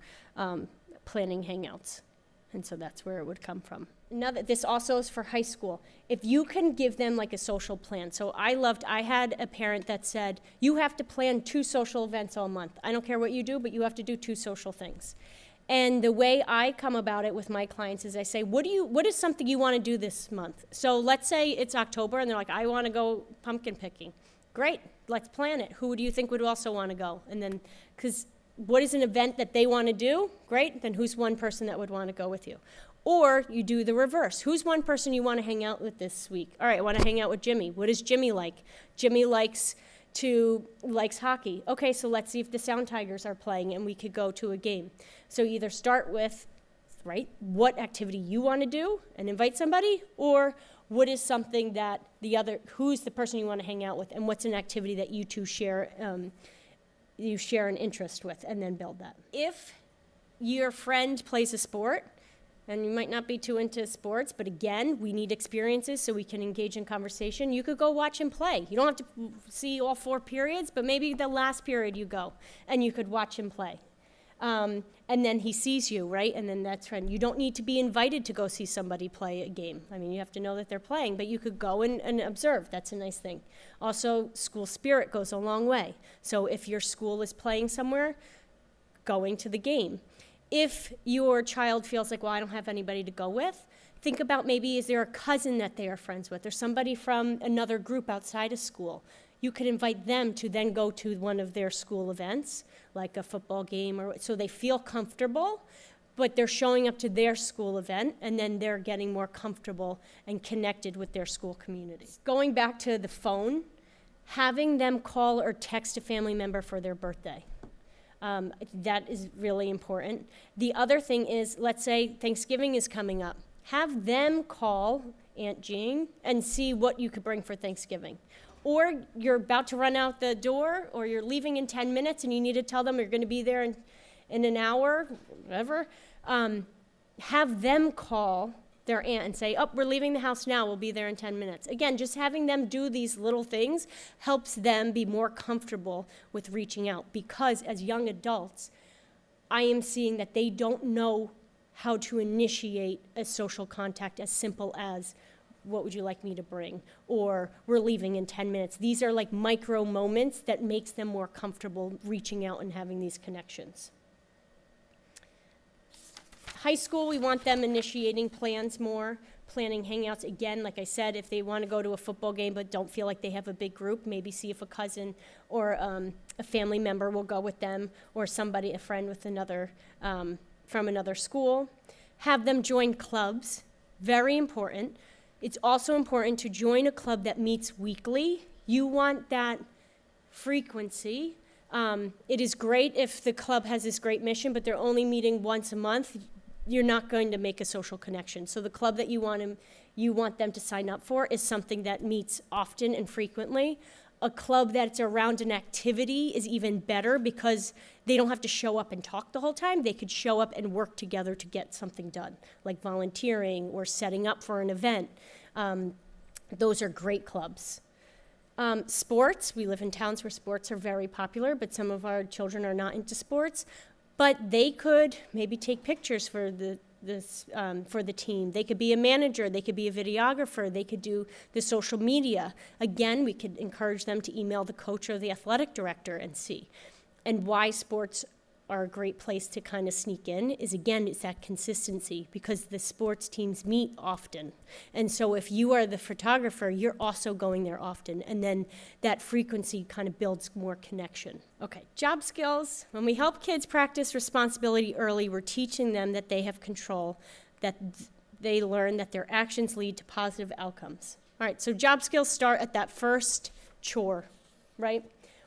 planning hangouts. And so that's where it would come from. This also is for high school. If you can give them like a social plan. So I had a parent that said, you have to plan 2 social events all month. I don't care what you do, but you have to do 2 social things. And the way I come about it with my clients is I say, what is something you want to do this month? So let's say it's October and they're like, I want to go pumpkin picking. Great, let's plan it. Who do you think would also want to go? And then, because what is an event that they want to do? Great, then who's one person that would want to go with you? Or you do the reverse. Who's one person you want to hang out with this week? All right, I want to hang out with Jimmy. What does Jimmy like? Jimmy likes hockey. Okay, so let's see if the Sound Tigers are playing and we could go to a game. So either start with, right, what activity you want to do and invite somebody, or what is something that who's the person you want to hang out with, and what's an activity that you two share an interest with, and then build that. If your friend plays a sport, and you might not be too into sports, but again, we need experiences so we can engage in conversation. You could go watch him play. You don't have to see all 4 periods, but maybe the last period you go, and you could watch him play. And then he sees you, right? And then that's when you don't need to be invited to go see somebody play a game. I mean, you have to know that they're playing, but you could go and observe. That's a nice thing. Also, school spirit goes a long way. So if your school is playing somewhere, going to the game. If your child feels like, well, I don't have anybody to go with, think about maybe is there a cousin that they are friends with or somebody from another group outside of school. You could invite them to then go to one of their school events, like a football game, or so they feel comfortable, but they're showing up to their school event, and then they're getting more comfortable and connected with their school community. Going back to the phone, having them call or text a family member for their birthday. That is really important. The other thing is, let's say Thanksgiving is coming up. Have them call Aunt Jean and see what you could bring for Thanksgiving. Or you're about to run out the door, or you're leaving in 10 minutes and you need to tell them you're going to be there in an hour, whatever. Have them call their aunt and say, oh, we're leaving the house now, we'll be there in 10 minutes. Again, just having them do these little things helps them be more comfortable with reaching out, because as young adults, I am seeing that they don't know how to initiate a social contact as simple as, what would you like me to bring? Or we're leaving in 10 minutes. These are like micro moments that makes them more comfortable reaching out and having these connections. High school, we want them initiating plans more, planning hangouts. Again, like I said, if they want to go to a football game but don't feel like they have a big group, maybe see if a cousin or a family member will go with them, or a friend with from another school. Have them join clubs, very important. It's also important to join a club that meets weekly. You want that frequency. It is great if the club has this great mission, but they're only meeting once a month. You're not going to make a social connection. So the club that you want them to sign up for is something that meets often and frequently. A club that's around an activity is even better, because they don't have to show up and talk the whole time. They could show up and work together to get something done, like volunteering or setting up for an event. Those are great clubs. Sports, we live in towns where sports are very popular, but some of our children are not into sports. But they could maybe take pictures for the team. They could be a manager. They could be a videographer. They could do the social media. Again, we could encourage them to email the coach or the athletic director and see. And why sports are a great place to kind of sneak in is, again, it's that consistency, because the sports teams meet often. And so if you are the photographer, you're also going there often. And then that frequency kind of builds more connection. Okay, job skills. When we help kids practice responsibility early, we're teaching them that they have control, that they learn that their actions lead to positive outcomes. All right, so job skills start at that first chore, right?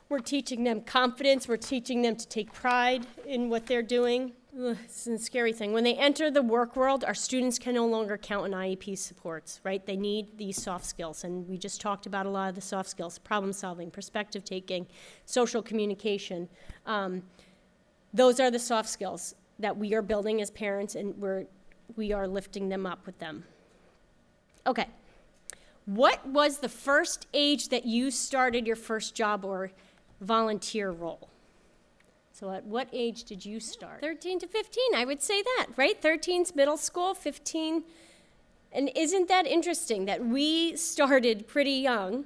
We're teaching them confidence. We're teaching them to take pride in what they're doing. It's a scary thing. When they enter the work world, our students can no longer count on IEP supports, right? They need these soft skills, and we just talked about a lot of the soft skills: problem solving, perspective taking, social communication. Those are the soft skills that we are building as parents, and we are lifting them up with them. Okay. What was the first age that you started your first job or volunteer role? So at what age did you start? 13 to 15, I would say that, right? 13's middle school, 15. And isn't that interesting that we started pretty young?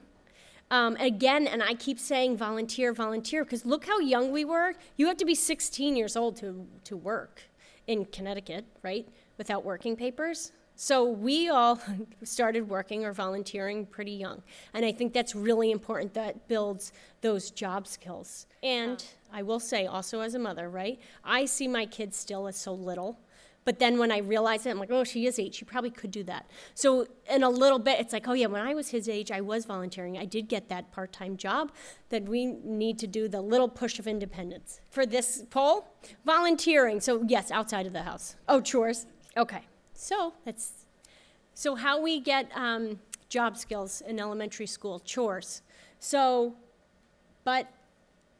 Again, and I keep saying volunteer, because look how young we were. You have to be 16 years old to work in Connecticut, right? Without working papers. So we all started working or volunteering pretty young. And I think that's really important. That builds those job skills. And I will say also as a mother, right? I see my kids still as so little. But then when I realize it, I'm like, oh, she is 8. She probably could do that. So in a little bit, it's like, oh, yeah, when I was his age, I was volunteering. I did get that part-time job that we need to do the little push of independence. For this poll, volunteering. So, yes, outside of the house. Oh, chores. Okay. So how we get job skills in elementary school, chores. So, but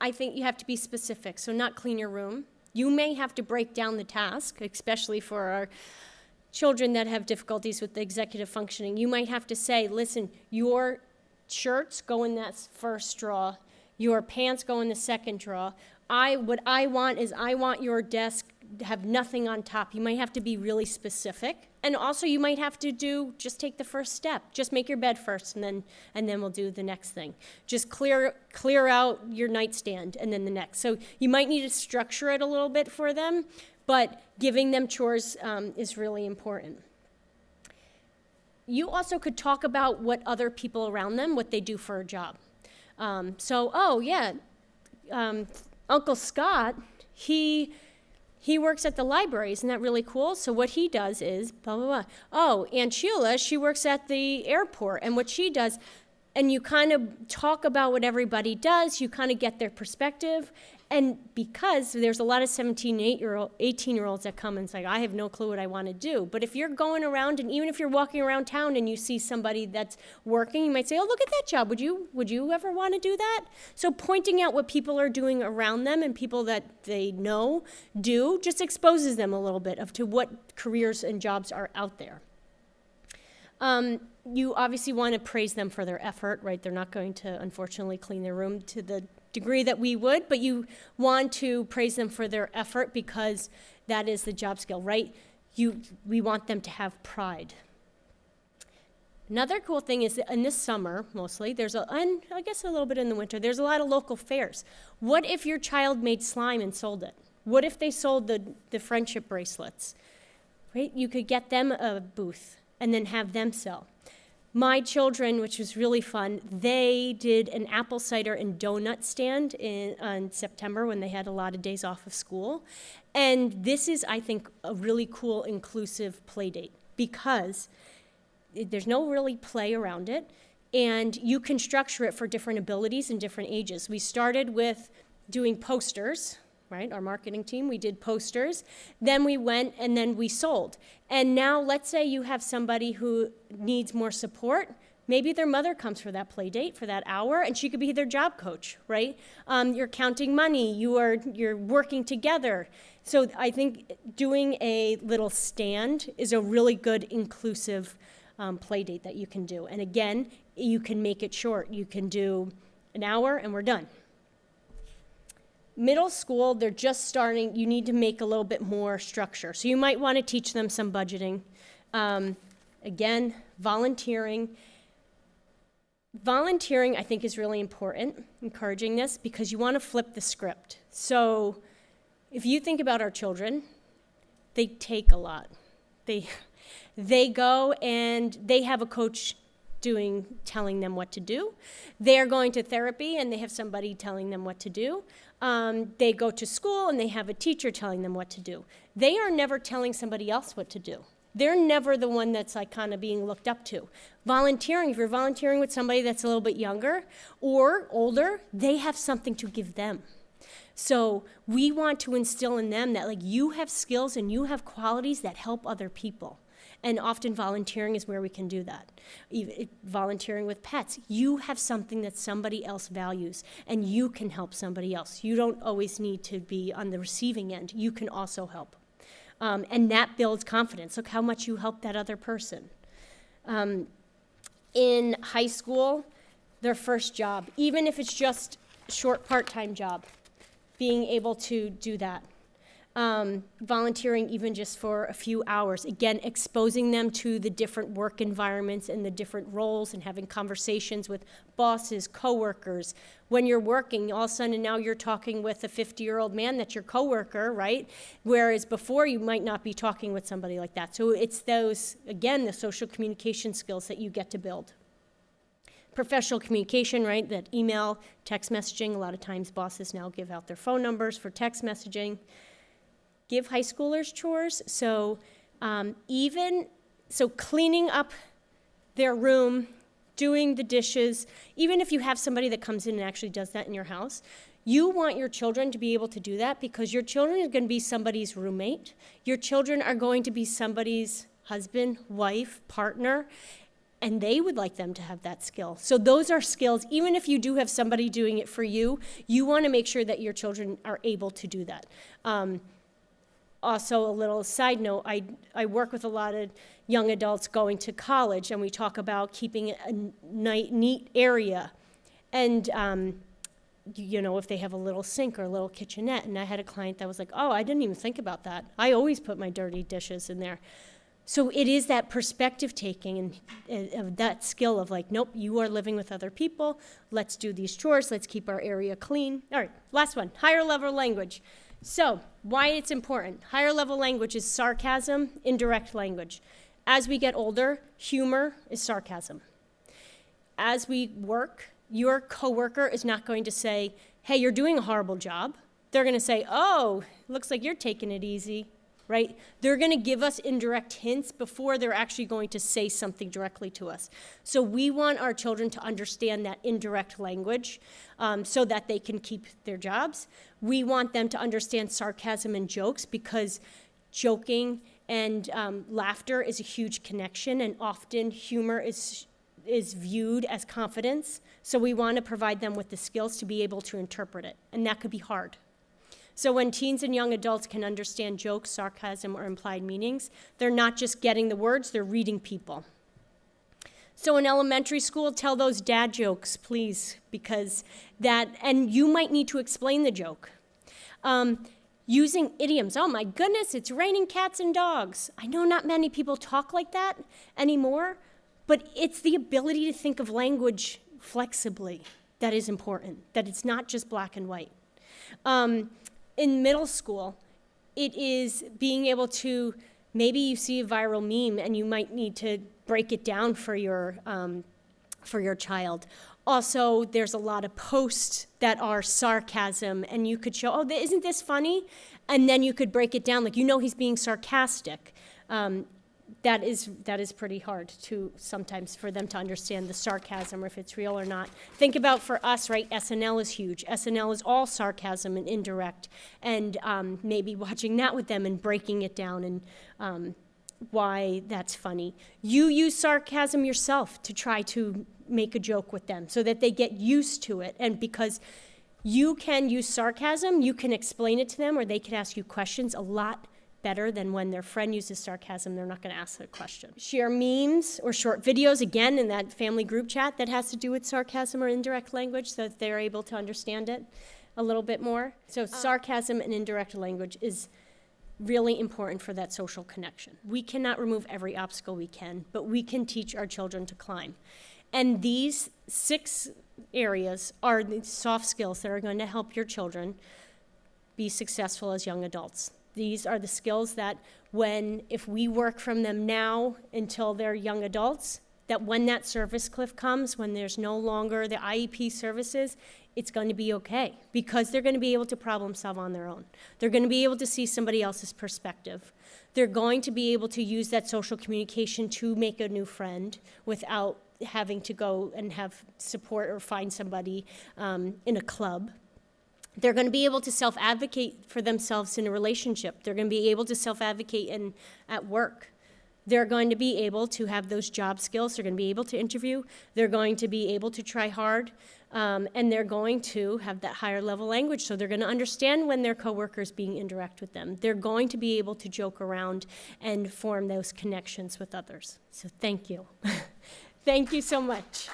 I think you have to be specific. So not clean your room. You may have to break down the task, especially for our children that have difficulties with the executive functioning. You might have to say, listen, your shirts go in that first drawer, your pants go in the second drawer. What I want your desk to have nothing on top. You might have to be really specific. And also you might have to just take the first step. Just make your bed first and then we'll do the next thing. Just clear out your nightstand and then the next. So you might need to structure it a little bit for them, but giving them chores is really important. You also could talk about what other people around them, what they do for a job. Uncle Scott, he works at the library. Isn't that really cool? So what he does is blah, blah, blah. Oh, Aunt Sheila, she works at the airport. And what she does, and you kind of talk about what everybody does, you kind of get their perspective. And because there's a lot of 18-year-olds that come and say, I have no clue what I want to do. But if you're going around, and even if you're walking around town and you see somebody that's working, you might say, oh, look at that job. Would you ever want to do that? So pointing out what people are doing around them and people that they know do just exposes them a little bit to what careers and jobs are out there. You obviously want to praise them for their effort, right? They're not going to, unfortunately, clean their room to the degree that we would, but you want to praise them for their effort because that is the job skill, right? We want them to have pride. Another cool thing is that in this summer, mostly, and I guess a little bit in the winter, there's a lot of local fairs. What if your child made slime and sold it? What if they sold the friendship bracelets? Right? You could get them a booth and then have them sell. My children, which was really fun, they did an apple cider and donut stand on September when they had a lot of days off of school. And this is, I think, a really cool inclusive play date because there's no really play around it, and you can structure it for different abilities and different ages. We started with doing posters, right? Our marketing team, we did posters. Then we went and then we sold. And now let's say you have somebody who needs more support. Maybe their mother comes for that play date for that hour, and she could be their job coach, right? You're counting money, you're working together. So I think doing a little stand is a really good inclusive play date that you can do. And again, you can make it short. You can do an hour and we're done. Middle school, they're just starting. You need to make a little bit more structure. So you might want to teach them some budgeting. Again, volunteering. Volunteering, I think, is really important, encouraging this, because you want to flip the script. So if you think about our children, they take a lot. They go and they have a coach telling them what to do. They're going to therapy and they have somebody telling them what to do. They go to school and they have a teacher telling them what to do. They are never telling somebody else what to do. They're never the one that's like kind of being looked up to. Volunteering, if you're volunteering with somebody that's a little bit younger or older, they have something to give them. So we want to instill in them that like you have skills and you have qualities that help other people. And often volunteering is where we can do that. Even volunteering with pets, you have something that somebody else values, and you can help somebody else. You don't always need to be on the receiving end. You can also help. And that builds confidence. Look how much you help that other person. In high school, their first job, even if it's just a short part-time job, being able to do that. volunteering even just for a few hours. Again, exposing them to the different work environments and the different roles and having conversations with bosses, coworkers. When you're working, all of a sudden now you're talking with a 50-year-old man that's your coworker, right? Whereas before you might not be talking with somebody like that. So it's those, again, the social communication skills that you get to build. Professional communication, right? That email, text messaging. A lot of times bosses now give out their phone numbers for text messaging. Give high schoolers chores. So cleaning up their room, doing the dishes, even if you have somebody that comes in and actually does that in your house, you want your children to be able to do that because your children are going to be somebody's roommate. Your children are going to be somebody's husband, wife, partner, and they would like them to have that skill. So those are skills, even if you do have somebody doing it for you, you want to make sure that your children are able to do that. Also, a little side note, I work with a lot of young adults going to college, and we talk about keeping it a neat area. And, if they have a little sink or a little kitchenette, and I had a client that was like, oh, I didn't even think about that. I always put my dirty dishes in there. So it is that perspective taking and that skill of like, nope, you are living with other people. Let's do these chores. Let's keep our area clean. All right, last one, higher level language. So why it's important. Higher level language is sarcasm, indirect language. As we get older, humor is sarcasm. As we work, your coworker is not going to say, hey, you're doing a horrible job. They're going to say, oh, looks like you're taking it easy, right? They're going to give us indirect hints before they're actually going to say something directly to us. So we want our children to understand that indirect language so that they can keep their jobs. We want them to understand sarcasm and jokes because joking and laughter is a huge connection, and often humor is viewed as confidence. So we want to provide them with the skills to be able to interpret it, and that could be hard. So when teens and young adults can understand jokes, sarcasm, or implied meanings, they're not just getting the words, they're reading people. So in elementary school, tell those dad jokes, please, because and you might need to explain the joke. Using idioms, oh my goodness, it's raining cats and dogs. I know not many people talk like that anymore, but it's the ability to think of language flexibly that is important, that it's not just black and white. In middle school, it is being able to, maybe you see a viral meme and you might need to break it down for your child. Also, there's a lot of posts that are sarcasm, and you could show, oh, isn't this funny? And then you could break it down, like, he's being sarcastic. That is pretty hard to sometimes for them to understand the sarcasm or if it's real or not. Think about for us, right? SNL is huge. SNL is all sarcasm and indirect, and maybe watching that with them and breaking it down and why that's funny. You use sarcasm yourself to try to make a joke with them so that they get used to it, and because you can use sarcasm, you can explain it to them, or they can ask you questions a lot better than when their friend uses sarcasm, they're not going to ask a question. Share memes or short videos, again, in that family group chat that has to do with sarcasm or indirect language so that they're able to understand it a little bit more. So sarcasm and indirect language is really important for that social connection. We cannot remove every obstacle we can, but we can teach our children to climb. And these 6 areas are the soft skills that are going to help your children be successful as young adults. These are the skills that if we work from them now until they're young adults, that when that service cliff comes, when there's no longer the IEP services, it's going to be okay because they're going to be able to problem solve on their own. They're going to be able to see somebody else's perspective. They're going to be able to use that social communication to make a new friend without having to go and have support or find somebody in a club. They're going to be able to self-advocate for themselves in a relationship. They're going to be able to self-advocate at work. They're going to be able to have those job skills. They're going to be able to interview. They're going to be able to try hard. And they're going to have that higher level language. So they're going to understand when their coworkers being indirect with them. They're going to be able to joke around and form those connections with others. So thank you. Thank you so much.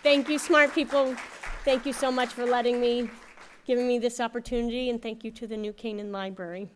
Thank you, smart people. Thank you so much for giving me this opportunity, and thank you to the New Canaan Library.